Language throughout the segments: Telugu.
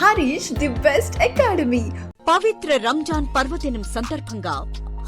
Harish, the best academy. పవిత్ర రంజాన్ పర్వదినం సందర్భంగా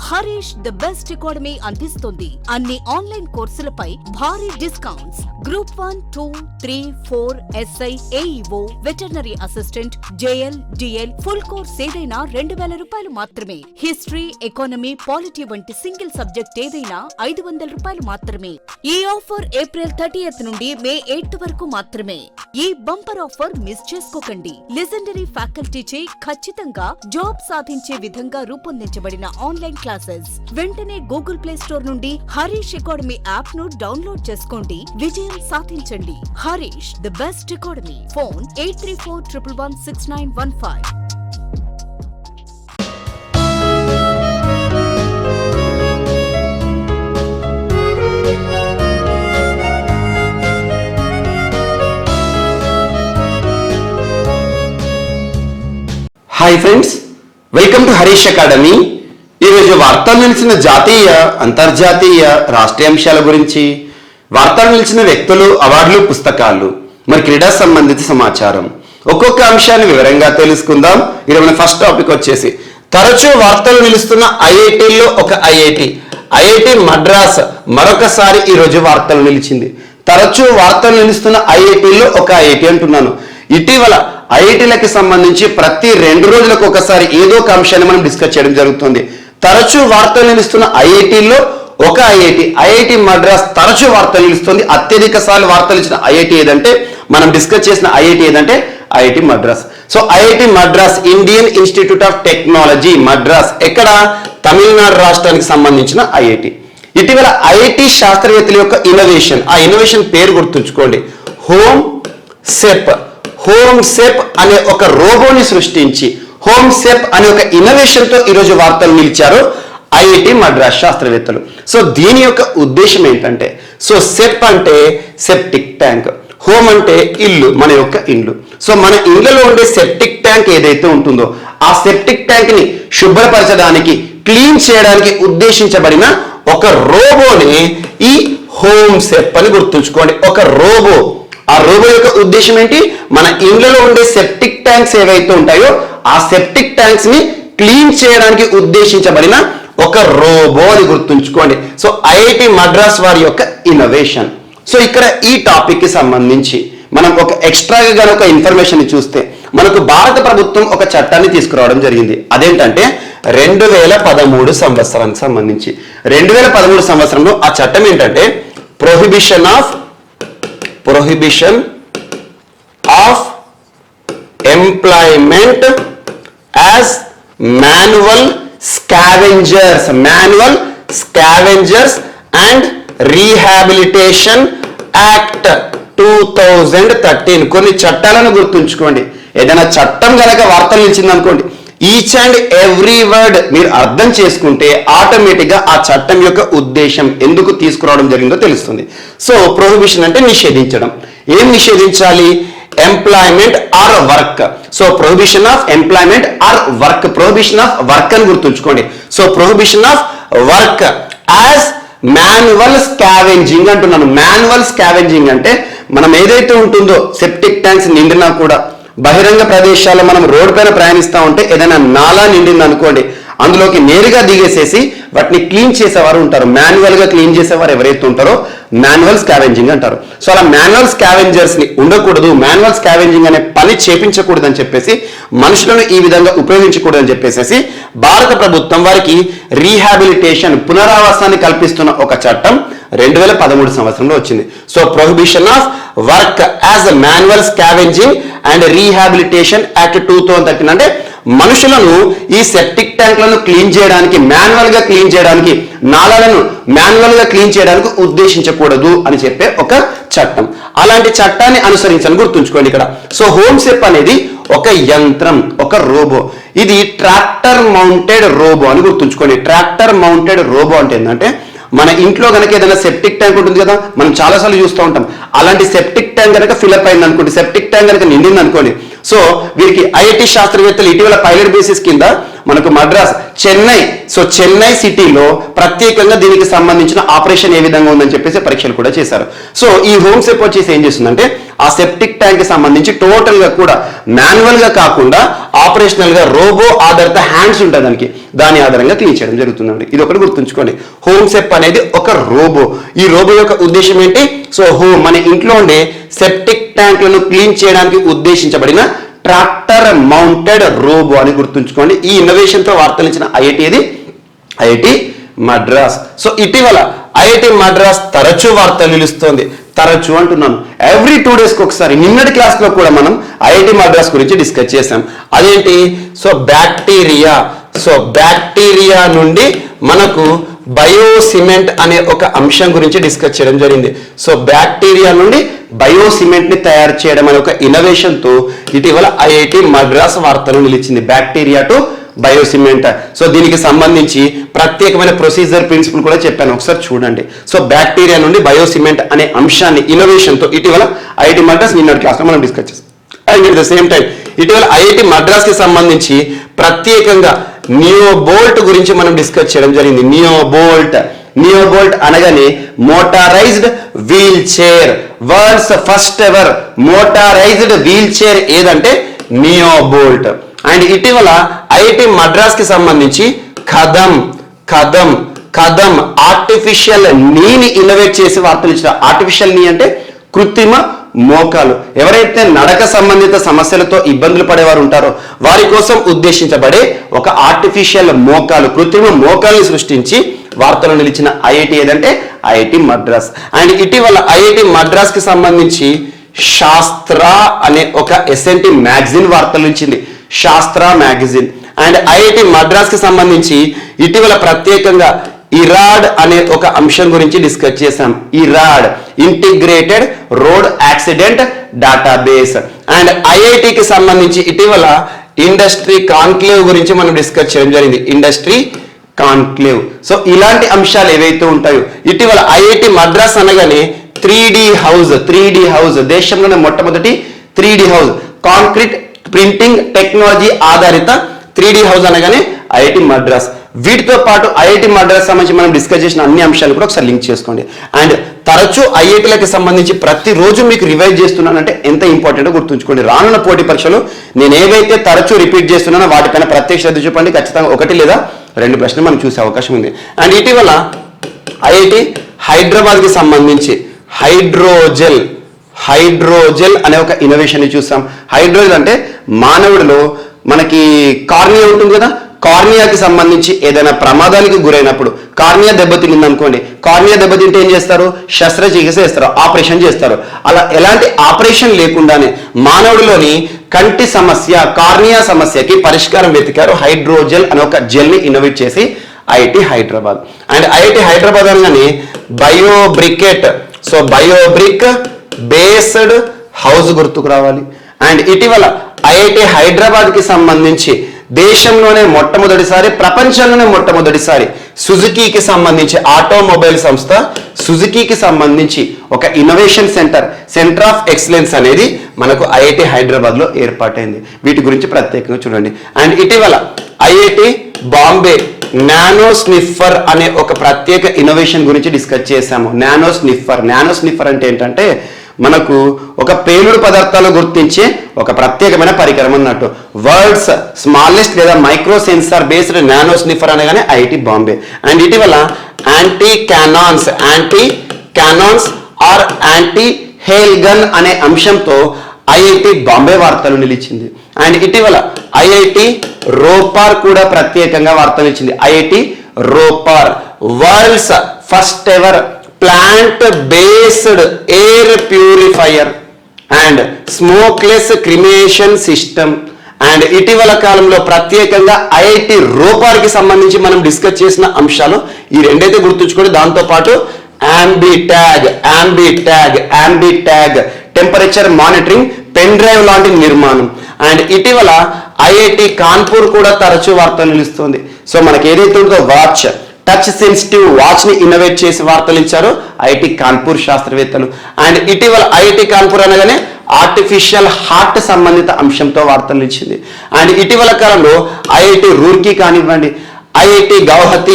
హరీష్ ది బెస్ట్ అకాడమీ అందిస్తుంది అన్ని ఆన్లైన్ కోర్సులపై భారీ discounts. Group 1, 2, 3, 4 SI, AEO, veterinary assistant, JL, DL full course ఏదైనా 2000 రూపాయలు మాత్రమే. హిస్టరీ, ఎకానమీ, పాలిటీ వంటి సింగిల్ సబ్జెక్ట్ ఏదైనా 500 రూపాయలు మాత్రమే. ఈ ఆఫర్ ఏప్రిల్ 30th నుండి మే 8th వరకు మాత్రమే. ఈ బంపర్ ఆఫర్ మిస్ చేసుకోకండి. లెజెండరీ ఫ్యాకల్టీచే ఖచ్చితంగా జాబ్ సాధించే విధంగా రూపొందించబడిన ఆన్లైన్ క్లాసెస్. వెంటనే గూగుల్ ప్లే స్టోర్ నుండి హరీష్ అకాడమీ యాప్ ను డౌన్లోడ్ చేసుకోండి. విజయం సాధించండి. Harish the best academy. Phone 8341116915. Hi friends, welcome to Harish academy. ఈరోజు వార్తలు నిలిచిన జాతీయ, అంతర్జాతీయ, రాష్ట్రీయ అంశాల గురించి, వార్తలు నిలిచిన వ్యక్తులు, అవార్డులు, పుస్తకాలు, మరి క్రీడా సంబంధిత సమాచారం, ఒక్కొక్క అంశాన్ని వివరంగా తెలుసుకుందాం. ఈరోజు మన ఫస్ట్ టాపిక్ వచ్చేసి తరచూ వార్తలు నిలుస్తున్న ఐఐటీల్లో ఒక ఐఐటి మద్రాస్ మరొకసారి ఈరోజు వార్తలు నిలిచింది. తరచూ వార్తలు నిలుస్తున్న ఐఐటీల్లో ఒక ఐఐటి అంటున్నాను. ఇటీవల ఐఐటీలకు సంబంధించి ప్రతి 2 రోజులకు ఒకసారి ఏదో ఒక అంశాన్ని మనం డిస్కస్ చేయడం జరుగుతుంది. తరచూ వార్తలు నిలుస్తున్న ఐఐటీల్లో ఒక ఐఐటి మద్రాస్ తరచూ వార్తలు నిలుస్తుంది. అత్యధిక సార్లు వార్తలు ఇచ్చిన ఐఐటి ఏదంటే, మనం డిస్కస్ చేసిన ఐఐటి ఏదంటే IIT Madras. So IIT Madras, Indian institute of technology Madras, ఎక్కడ? తమిళనాడు రాష్ట్రానికి సంబంధించిన ఐఐటి. ఇటీవల ఐఐటి శాస్త్రవేత్తల యొక్క ఇన్నోవేషన్, ఆ ఇన్నోవేషన్ పేరు గుర్తుంచుకోండి, హోమ్ సెప్ అనే ఒక రోబోని సృష్టించి, హోమ్ సెప్ అనే ఒక ఇన్నోవేషన్ తో ఈరోజు వార్తలు నిలిచారు ఐఐటి మద్రాస్ శాస్త్రవేత్తలు. సో దీని యొక్క ఉద్దేశం ఏంటంటే, సో సెప్ అంటే సెప్టిక్ ట్యాంక్, హోమ్ అంటే ఇల్లు, మన యొక్క ఇల్లు. సో మన ఇళ్లలో ఉండే సెప్టిక్ ట్యాంక్ ఏదైతే ఉంటుందో, ఆ సెప్టిక్ ట్యాంక్ ని శుభ్రపరచడానికి, క్లీన్ చేయడానికి ఉద్దేశించబడిన ఒక రోబోని ఈ హోమ్ సెప్ అని గుర్తుంచుకోండి. ఒక రోబో. ఆ రోబో యొక్క ఉద్దేశం ఏంటి? మన ఇళ్లలో ఉండే సెప్టిక్ ట్యాంక్స్ ఏవైతే ఉంటాయో ఆ సెప్టిక్ ట్యాంక్స్ ని క్లీన్ చేయడానికి ఉద్దేశించబడిన ఒక రోబో అని గుర్తుంచుకోండి. సో ఐఐటి మద్రాస్ వారి యొక్క ఇన్నోవేషన్. సో ఇక్కడ ఈ టాపిక్ కి సంబంధించి మనం ఒక ఎక్స్ట్రాగా గాని ఒక ఇన్ఫర్మేషన్ చూస్తే, మనకు భారత ప్రభుత్వం ఒక చట్టాన్ని తీసుకురావడం జరిగింది. అదేంటంటే 2013 సంవత్సరానికి సంబంధించి 2013 సంవత్సరంలో ఆ చట్టం ఏంటంటే prohibition of employment as manual scavengers and rehabilitation act 2013. కొన్ని చట్టాలను గుర్తుంచుకోండి. ఏదైనా చట్టం గనక వార్తలు నిలిచింది అనుకోండి, ఈచ్ అండ్ ఎవ్రీ వర్డ్ మీరు అర్థం చేసుకుంటే ఆటోమేటిక్ గా ఆ చట్టం యొక్క ఉద్దేశం ఎందుకు తీసుకురావడం జరిగిందో తెలుస్తుంది. సో ప్రొహిబిషన్ అంటే నిషేధించడం. ఏం నిషేధించాలి? Employment or work. So prohibition of employment or work, prohibition of work అని గుర్తుంచుకోండి. So prohibition of work as manual scavenging అంటున్నాను. మాన్యువల్ స్కావెంజింగ్ అంటే మనం ఏదైతే ఉంటుందో సెప్టిక్ ట్యాంక్స్ నిండినా కూడా, బహిరంగ ప్రదేశాల్లో మనం రోడ్డు పైన ప్రయాణిస్తూ ఉంటే ఏదైనా నాలా నిండింది అనుకోండి, అందులోకి నేరుగా దిగేసేసి వాటిని క్లీన్ చేసేవారు ఉంటారు. మాన్యువల్ గా క్లీన్ చేసేవారు ఎవరైతే ఉంటారో మాన్యువల్ స్కావెంజింగ్ అంటారు. సో అలా మాన్యువల్ స్కావెంజర్స్ ని ఉండకూడదు, మాన్యువల్ స్కావెంజింగ్ అనే పని చేపించకూడదు అని చెప్పేసి, మనుషులను ఈ విధంగా ఉపయోగించకూడదు అని చెప్పేసి భారత ప్రభుత్వం వారికి రీహాబిలిటేషన్, పునరావాసాన్ని కల్పిస్తున్న ఒక చట్టం 2013 సంవత్సరంలో వచ్చింది. So prohibition of work as a manual scavenging and rehabilitation act 2013 అంటే మనుషులను ఈ సెప్టిక్ ట్యాంక్లను క్లీన్ చేయడానికి, మాన్యువల్ గా క్లీన్ చేయడానికి, నాళాలను మాన్యువల్ గా క్లీన్ చేయడానికి ఉద్దేశించకూడదు అని చెప్పే ఒక చట్టం. అలాంటి చట్టాన్ని అనుసరించని గుర్తుంచుకోండి ఇక్కడ. సో హోమ్ సెప్ అనేది ఒక యంత్రం, ఒక రోబో. ఇది ట్రాక్టర్ మౌంటెడ్ రోబో అని గుర్తుంచుకోండి. ట్రాక్టర్ మౌంటెడ్ రోబో అంటే ఏంటంటే, మన ఇంట్లో కనుక ఏదైనా సెప్టిక్ ట్యాంక్ ఉంటుంది కదా, మనం చాలాసార్లు చూస్తూ ఉంటాం. అలాంటి సెప్టిక్ ట్యాంక్ కనుక ఫిల్అప్ అయింది అనుకోండి, సెప్టిక్ ట్యాంక్ కనుక నిండింది అనుకోండి, సో వీరికి ఐఐటి శాస్త్రవేత్తలు ఇటీవల పైలట్ బేసిస్ కింద మనకు మద్రాస్, చెన్నై, సో చెన్నై సిటీలో ప్రత్యేకంగా దీనికి సంబంధించిన ఆపరేషన్ ఏ విధంగా ఉందని చెప్పేసి పరీక్షలు కూడా చేశారు. సో ఈ హోమ్ సెప్ వచ్చేసి ఏం చేస్తుందంటే ఆ సెప్టిక్ ట్యాంక్ కి సంబంధించి టోటల్ గా కూడా మాన్యువల్ గా కాకుండా ఆపరేషనల్ గా రోబో ఆధారిత హ్యాండ్స్ ఉంటుంది దాని ఆధారంగా క్లీన్ చేయడం జరుగుతుందండి. ఇది ఒకటి గుర్తుంచుకోండి. హోమ్ సెప్ అనేది ఒక రోబో. ఈ రోబో యొక్క ఉద్దేశం ఏంటి? సో మన ఇంట్లో ఉండే సెప్టిక్ ట్యాంక్లను క్లీన్ చేయడానికి ఉద్దేశించబడిన ట్రాక్టర్ మౌంటెడ్ రోబో అని గుర్తుంచుకోండి. ఈ ఇన్నోవేషన్ తో వార్తలించిన ఐఐటి మద్రాస్. సో ఇటీవల ఐఐటి మద్రాస్ తరచూ వార్తలు నిలుస్తోంది. తరచూ అంటున్నాను, ఎవ్రీ 2 days ఒకసారి. నిన్నటి క్లాస్ లో కూడా మనం ఐఐటి మద్రాస్ గురించి డిస్కస్ చేసాం. అదేంటి? సో బ్యాక్టీరియా నుండి మనకు బయోసిమెంట్ అనే ఒక అంశం గురించి డిస్కస్ చేయడం జరిగింది. సో బ్యాక్టీరియా నుండి బయోసిమెంట్ ని తయారు చేయడం అనే ఒక ఇన్నోవేషన్ తో ఇటీవల ఐఐటి మద్రాస్ వార్తలు నిలిచింది. Bacteria to బయోసిమెంట్. సో దీనికి సంబంధించి ప్రత్యేకమైన ప్రొసీజర్ ప్రిన్సిపల్ కూడా చెప్పాను, ఒకసారి చూడండి. సో బ్యాక్టీరియా నుండి బయోసిమెంట్ అనే అంశాన్ని ఇన్నోవేషన్ తో ఇటీవల ఐఐటి మద్రాస్ నిన్నటి క్లాస్ లో మనం డిస్కస్ చేస్తాం. And at the same time ఇటీవల ఐఐటి మద్రాస్ కి సంబంధించి ప్రత్యేకంగా నియోబోల్ట్ గురించి మనం డిస్కస్ చేయడం జరిగింది. నియోబోల్ట్ అనగానే motorised wheelchair. World's first ever motorised wheelchair ఏదంటే నియోబోల్ట్. అండ్ ఇటీవల ఐఐటి మద్రాస్ కి సంబంధించి కదం ఆర్టిఫిషియల్ నీని ఇన్నోవేట్ చేసి వార్తలు ఇచ్చిన. ఆర్టిఫిషియల్ నీ అంటే కృత్రిమ మోకాలు. ఎవరైతే నడక సంబంధిత సమస్యలతో ఇబ్బందులు పడేవారు ఉంటారో వారి కోసం ఉద్దేశించబడే ఒక ఆర్టిఫిషియల్ మోకాలు, కృత్రిమ మోకాల్ని సృష్టించి వార్తలు నిలిచిన ఐఐటి ఏదంటే ఐఐటి మద్రాస్. అండ్ ఇటీవల ఐఐటి మద్రాస్ కి సంబంధించి శాస్త్ర అనే ఒక ఎస్ఎన్టి మ్యాగజైన్ వార్తలు నిలిచింది. శాస్త్ర మ్యాగజైన్. అండ్ ఐఐటి మద్రాస్ కి సంబంధించి ఇటీవల ప్రత్యేకంగా ఇరాడ్ అనే ఒక అంశం గురించి డిస్కస్ చేశాం. IRAD integrated road accident database. And ఐఐటికి సంబంధించి ఇటీవల ఇండస్ట్రీ కాన్క్లేవ్ గురించి మనం డిస్కస్ చేయడం జరిగింది. Industry conclave. సో ఇలాంటి అంశాలు ఏవైతే ఉంటాయో ఇటీవల ఐఐటి మద్రాస్ అనగానే 3D హౌస్, దేశంలోనే మొట్టమొదటి 3D house, concrete printing technology ఆధారిత 3D హౌస్ అనగానే ఐఐటి మద్రాస్. వీటితో పాటు ఐఐటి మద్రాస్ సంబంధించి మనం డిస్కస్ చేసిన అన్ని అంశాలు కూడా ఒకసారి లింక్ చేసుకోండి. అండ్ తరచూ ఐఐటీలకు సంబంధించి ప్రతిరోజు మీకు రివైజ్ చేస్తున్నానంటే ఎంత ఇంపార్టెంటో గుర్తుంచుకోండి. రానున్న పోటీ పరీక్షలు నేను ఏవైతే తరచూ రిపీట్ చేస్తున్నానో వాటిపైన ప్రత్యేక శ్రద్ధ చూపండి. ఖచ్చితంగా 1 లేదా 2 ప్రశ్నలు మనం చూసే అవకాశం ఉంది. అండ్ ఇటీవల ఐఐటి హైదరాబాద్ కి సంబంధించి హైడ్రోజెల్ అనే ఒక ఇన్నోవేషన్ ని చూసాం. హైడ్రోజెల్ అంటే మానవుడిలో మనకి కార్నియా ఉంటుంది కదా, కార్నియాకి సంబంధించి ఏదైనా ప్రమాదానికి గురైనప్పుడు కార్నియా దెబ్బతింది అనుకోండి, కార్నియా దెబ్బతింటే ఏం చేస్తారు? శస్త్రచికిత్స చేస్తారు, ఆపరేషన్ చేస్తారు. అలా ఎలాంటి ఆపరేషన్ లేకుండానే మానవుడిలోని కంటి సమస్య, కార్నియా సమస్యకి పరిష్కారం వెతికారు. హైడ్రోజెల్ అనే ఒక జెల్ ని ఇన్నోవేట్ చేసి IIT Hyderabad. And IIT Hyderabad అనగానే బయోబ్రిక్ బేస్డ్ హౌస్ గుర్తుకు రావాలి. అండ్ ఇటీవల ఐఐటి హైదరాబాద్ కి సంబంధించి దేశంలోనే మొట్టమొదటిసారి, ప్రపంచంలోనే మొట్టమొదటిసారి సుజుకీకి సంబంధించి ఆటోమొబైల్ సంస్థ సుజుకీకి సంబంధించి ఒక ఇన్నోవేషన్ సెంటర్ ఆఫ్ ఎక్సలెన్స్ అనేది మనకు ఐఐటి హైదరాబాద్ లో ఏర్పాటైంది. వీటి గురించి ప్రత్యేకంగా చూడండి. అండ్ ఇటీవల ఐఐటి బాంబే నానో స్నిఫర్ అనే ఒక ప్రత్యేక ఇన్నోవేషన్ గురించి డిస్కస్ చేశాము. నానో స్నిఫర్ అంటే ఏంటంటే మనకు ఒక పేలుడు పదార్థాలు గుర్తించే ఒక ప్రత్యేకమైన పరికరం అన్నట్టు. వరల్డ్స్ స్మాలెస్ట్ లేదా micro sensor based nano sniffer అనగానే ఐఐటి బాంబే. అండ్ ఇటీవల anti cannons or anti hail gun అనే అంశంతో ఐఐటి బాంబే వార్తలు నిలిచింది. అండ్ ఇటీవల ఐఐటి రోపార్ కూడా ప్రత్యేకంగా వార్తలు ఇచ్చింది. IIT Ropar world's first ever plant based air purifier and smokeless cremation system. And ఇటీవల కాలంలో ప్రత్యేకంగా ఐఐటి రోపార్ కి సంబంధించి మనం డిస్కస్ చేసిన అంశాలు ఈ రెండైతే గుర్తుంచుకోండి. దాంతో పాటు యాంబిట్యాగ్ టెంపరేచర్ మానిటరింగ్ పెన్ డ్రైవ్ లాంటి నిర్మాణం. అండ్ ఇటీవల ఐఐటి కాన్పూర్ కూడా తరచూ వార్తలు నిలుస్తుంది. సో మనకి ఏదైతే ఉందో వాచ్, టచ్ సెన్సిటివ్ వాచ్ ని ఇన్నోవేట్ చేసి వార్తలు ఇచ్చారు ఐఐటి కాన్పూర్ శాస్త్రవేత్తలు. అండ్ ఇటీవల ఐఐటి కాన్పూర్ అనగానే ఆర్టిఫిషియల్ హార్ట్ సంబంధిత అంశంతో వార్తలు ఇచ్చింది. అండ్ ఇటీవల కాలంలో ఐఐటి రూర్కీ కానివ్వండి, ఐఐటి గౌహతి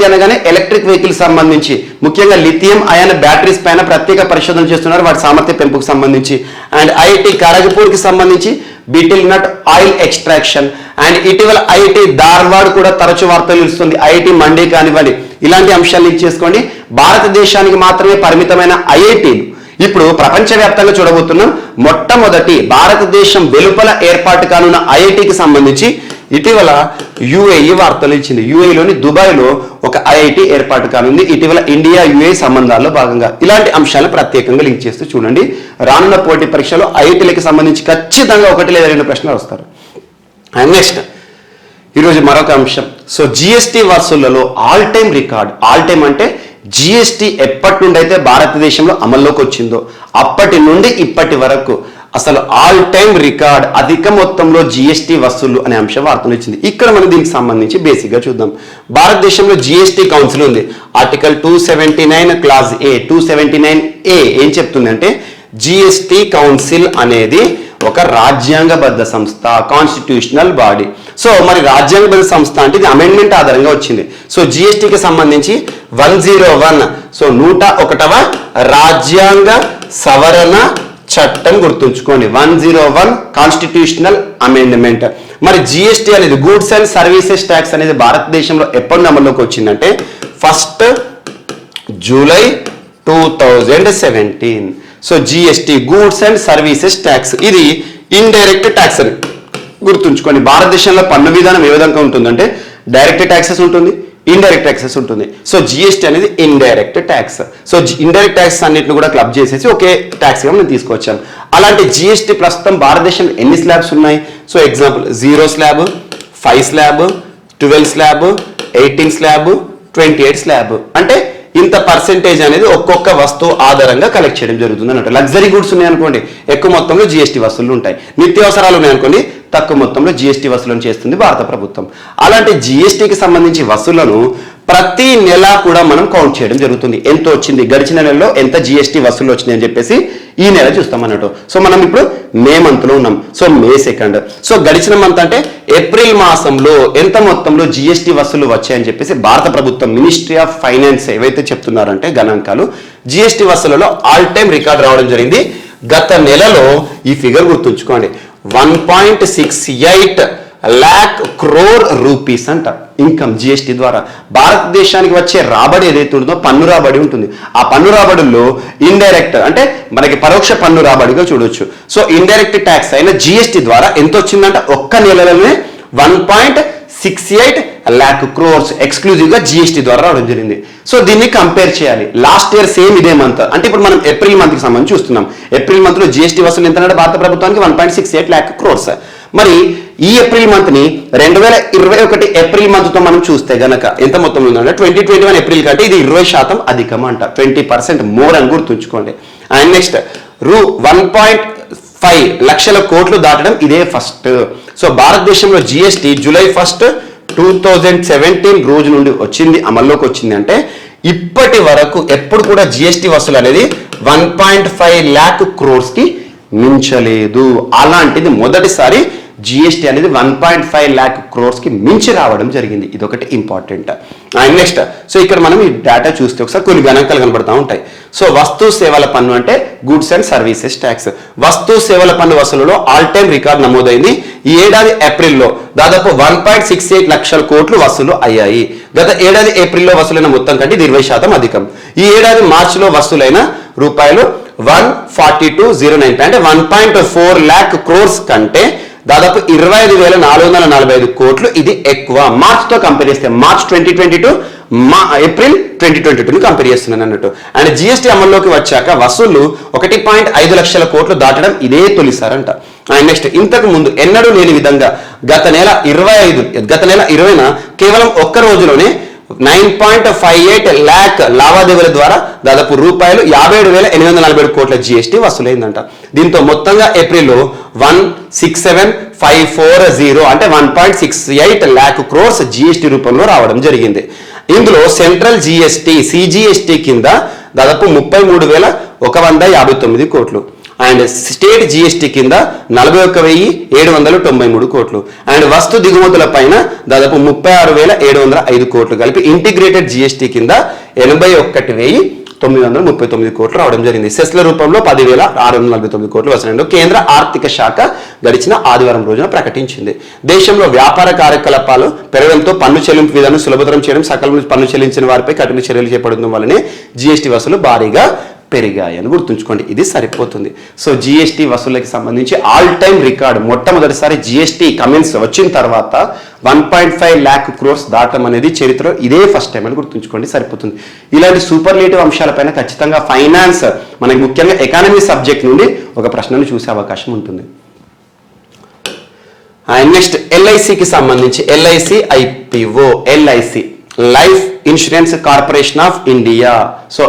అనగానే ఎలక్ట్రిక్ వెహికల్ సంబంధించి ముఖ్యంగా లిథియం అయాన్ బ్యాటరీస్ పైన ప్రత్యేక పరిశోధన చేస్తున్నారు, వాటి సామర్థ్య పెంపుకు సంబంధించి. అండ్ ఐఐటి ఖరగ్పూర్ కి సంబంధించి betel nut oil extraction. And ఇటీవల ఐఐటి ధార్వాడ్ కూడా తరచు వార్తలు ఇస్తుంది, ఐఐటి మండి కానివ్వండి, ఇలాంటి అంశాలు లింక్ చేసుకోండి. భారతదేశానికి మాత్రమే పరిమితమైన ఐఐటీలు ఇప్పుడు ప్రపంచవ్యాప్తంగా చూడబోతున్నాం. మొట్టమొదటి భారతదేశం వెలుపల ఏర్పాటు కానున్న ఐఐటికి సంబంధించి ఇటీవల యుఏఈ వార్తలు ఇచ్చింది. యుఏఈలోని దుబాయ్లో ఒక ఐఐటి ఏర్పాటు కానుంది ఇటీవల ఇండియా యుఏఈ సంబంధాల్లో భాగంగా. ఇలాంటి అంశాలను ప్రత్యేకంగా లింక్ చేస్తూ చూడండి. రానున్న పోటీ పరీక్షలో ఐఐటీలకు సంబంధించి ఖచ్చితంగా 1 లేదా 2 ప్రశ్నలు వస్తారు. అండ్ నెక్స్ట్ ఈరోజు మరొక అంశం. సో జిఎస్టీ వసూళ్లలో all time record. All time అంటే జిఎస్టీ ఎప్పటి నుండి అయితే భారతదేశంలో అమల్లోకి వచ్చిందో అప్పటి నుండి ఇప్పటి వరకు అసలు ఆల్ టైమ్ రికార్డ్ అధిక మొత్తంలో జిఎస్టీ వసూళ్లు అనే అంశం వార్తలు ఇచ్చింది. ఇక్కడ మనం దీనికి సంబంధించి బేసిక్ గా చూద్దాం. భారతదేశంలో జిఎస్టీ కౌన్సిల్ ఉంది. ఆర్టికల్ 279 క్లాజ్ ఏ 279A ఏం చెప్తుందంటే జిఎస్టీ కౌన్సిల్ అనేది ఒక రాజ్యాంగబద్ధ సంస్థ, కాన్స్టిట్యూషనల్ బాడీ. సో మరి రాజ్యాంగబద్ధ సంస్థ అంటే ఇది అమెండ్మెంట్ ఆధారంగా వచ్చింది. సో జిఎస్టీకి సంబంధించి 101 సో 101వ రాజ్యాంగ సవరణ చట్టం గుర్తుంచుకోండి. 101 కాన్స్టిట్యూషనల్ అమెండ్మెంట్. మరి జిఎస్టీ అనేది గూడ్స్ అండ్ సర్వీసెస్ ట్యాక్స్ అనేది భారతదేశంలో ఎప్పుడు అమల్లోకి వచ్చిందంటే 1 July 2017. So GST goods and services tax ఇది ఇండైరెక్ట్ ట్యాక్స్ అని గుర్తుంచుకోండి. భారతదేశంలో పన్ను విధానం ఏ విధంగా ఉంటుందంటే డైరెక్ట్ ట్యాక్సెస్ ఉంటుంది, ఇండైరెక్ట్ ట్యాక్సెస్ ఉంటుంది. సో జిఎస్టీ అనేది indirect tax. So indirect tax అన్నిటిని కూడా క్లబ్ చేసేసి ఒకే ట్యాక్స్ గా మనం తీసుకొచ్చాం. అలాంటి జిఎస్టీ ప్రస్తుతం భారతదేశంలో ఎన్ని స్లాబ్స్ ఉన్నాయి? So example 0 slab, 5 slab, 12 slab, 18 slab, 28 slab. అంటే ఇంత పర్సెంటేజ్ అనేది ఒక్కొక్క వస్తువు ఆధారంగా కలెక్ట్ చేయడం జరుగుతుంది అన్నట్టు. లగ్జరీ గుడ్స్ ఉన్నాయనుకోండి ఎక్కువ మొత్తంలో జిఎస్టీ వసూళ్లు ఉంటాయి, నిత్యావసరాలు ఉన్నాయనుకోండి తక్కువ మొత్తంలో జిఎస్టీ వసూలను చేస్తుంది భారత ప్రభుత్వం. అలాంటి జిఎస్టీకి సంబంధించి వసూళ్లను ప్రతి నెల కూడా మనం కౌంట్ చేయడం జరుగుతుంది. ఎంత వచ్చింది, గడిచిన నెలలో ఎంత జిఎస్టీ వసూలు వచ్చింది అని చెప్పేసి ఈ నెల చూస్తాం అన్నట్టు. సో మనం ఇప్పుడు మే మంత్ లో ఉన్నాం. సో మే 2. సో గడిచిన మంత్ అంటే ఏప్రిల్ మాసంలో ఎంత మొత్తంలో జిఎస్టీ వసూలు వచ్చాయని చెప్పేసి భారత ప్రభుత్వం మినిస్ట్రీ ఆఫ్ ఫైనాన్స్ ఏవైతే చెప్తున్నారంటే గణాంకాలు జిఎస్టీ వసూలలో ఆల్ టైమ్ రికార్డ్ రావడం జరిగింది. గత నెలలో ఈ ఫిగర్ గుర్తుంచుకోండి 1.68 lakh crore రూపీస్ అంట ఇన్కమ్ జిఎస్టీ ద్వారా. భారతదేశానికి వచ్చే రాబడి ఏదైతే ఉంటుందో పన్ను రాబడి ఉంటుంది. ఆ పన్ను రాబడుల్లో ఇండైరెక్ట్ అంటే మనకి పరోక్ష పన్ను రాబడిగా చూడొచ్చు. సో ఇండైరెక్ట్ ట్యాక్స్ అయిన జిఎస్టీ ద్వారా ఎంత వచ్చిందంటే ఒక్క నెలలోనే 1.68 lakh crores ఎక్స్క్లూజివ్ గా జిఎస్టీ ద్వారా రావడం జరిగింది. సో దీన్ని కంపేర్ చేయాలి లాస్ట్ ఇయర్ సేమ్ ఇదే మంత్ అంటే ఇప్పుడు మనం ఏప్రిల్ మంత్ కి సంబంధించి చూస్తున్నాం. ఏప్రిల్ మంత్ లో జిఎస్టీ వసూలు ఎంత అంటే భారత ప్రభుత్వానికి 1.68 lakh crores. మరి ఈ ఏప్రిల్ మంత్ ని 2021 ఏప్రిల్ మంత్ తో మనం చూస్తే గనక ఎంత మొత్తం ఉందంటే 2021 ఏప్రిల్ కంటే ఇది 20% అధికం అంట, 20% మోర్ అని గుర్తుంచుకోండి. అండ్ నెక్స్ట్ 1.5 లక్షల కోట్లు దాటడం ఇదే ఫస్ట్. సో భారతదేశంలో జిఎస్టీ జూలై 1, 2017 రోజు నుండి వచ్చింది, అమల్లోకి వచ్చింది అంటే ఇప్పటి వరకు ఎప్పుడు కూడా జిఎస్టీ వసూలు అనేది 1.5 lakh crores కి మించలేదు. అలాంటిది మొదటిసారి జిఎస్టీ అనేది 1.5 lakh crores కి మించి రావడం జరిగింది. ఇదొకటి ఇంపార్టెంట్. అండ్ నెక్స్ట్ సో ఇక్కడ మనం ఈ డేటా చూస్తే ఒకసారి కొన్ని గణాంకాలు కనబడతా ఉంటాయి. సో వస్తు సేవల పన్ను అంటే గూడ్స్ అండ్ సర్వీసెస్ ట్యాక్స్. వస్తు సేవల పన్ను వసూలులో ఆల్ టైమ్ రికార్డ్ నమోదైంది. ఈ ఏడాది ఏప్రిల్లో దాదాపు 1.68 లక్షల కోట్లు వసూలు అయ్యాయి. గత ఏడాది ఏప్రిల్లో వసూలైన మొత్తం కంటే ఇది 20% అధికం. ఈ ఏడాది మార్చిలో వసూలైన రూపాయలు 14209 అంటే 1.4 lakh crores కంటే దాదాపు 25,445 కోట్లు ఇది ఎక్కువ. మార్చ్ తో కంపేర్ చేస్తే మార్చ్ 2022 ఏప్రిల్ 2022 కంపేర్ చేస్తున్నాను అన్నట్టు. అండ్ జిఎస్టీ అమల్లోకి వచ్చాక వసూళ్లు 1.5 లక్షల కోట్లు దాటడం ఇదే తొలిసారంట. అండ్ నెక్స్ట్ ఇంతకు ముందు ఎన్నడూ లేని విధంగా గత నెల 20న కేవలం ఒక్క రోజులోనే 9.58 lakh లావాదేవీల ద్వారా దాదాపు రూపాయలు 57,847 కోట్ల జిఎస్టీ వసూలైందంట. దీంతో మొత్తంగా ఏప్రిల్లో 167,540 అంటే 1.68 lakh crores జిఎస్టీ రూపంలో రావడం జరిగింది. ఇందులో సెంట్రల్ జిఎస్టీ సిజిఎస్టీ కింద దాదాపు 33,159 కోట్లు, అండ్ స్టేట్ జిఎస్టీ కింద 41,793 కోట్లు, అండ్ వస్తు దిగుమతుల పైన దాదాపు 36,705 కోట్లు కలిపి ఇంటిగ్రేటెడ్ జిఎస్టీ కింద 81,939 కోట్లు రావడం జరిగింది. సెస్ల రూపంలో 10,649 కోట్లు వసూలు కేంద్ర ఆర్థిక శాఖ గడిచిన ఆదివారం రోజున ప్రకటించింది. దేశంలో వ్యాపార కార్యకలాపాలు పెరగడంతో పన్ను చెల్లింపు విధానం సులభతరం చేయడం, సకాలంలో పన్ను చెల్లించిన వారిపై కఠిన చర్యలు చేపట్టడం వల్లనే జిఎస్టీ వసూలు భారీగా పెరిగాయి అని గుర్తుంచుకోండి. ఇది సరిపోతుంది. సో జిఎస్టీ వసూళ్ళకి సంబంధించి ఆల్ టైమ్ రికార్డ్ మొట్టమొదటిసారి జిఎస్టీ కమెంట్స్ వచ్చిన తర్వాత 1.5 lakh crores దాటం అనేది చరిత్రలో ఇదే ఫస్ట్ టైం అని గుర్తుంచుకోండి, సరిపోతుంది. ఇలాంటి సూపర్లేటివ్ అంశాలపైన ఖచ్చితంగా ఫైనాన్స్ మనకి ముఖ్యంగా ఎకానమీ సబ్జెక్ట్ నుండి ఒక ప్రశ్నను చూసే అవకాశం ఉంటుంది. నెక్స్ట్ ఎల్ఐసికి సంబంధించి LIC IPO, LIC life insurance corporation of India. So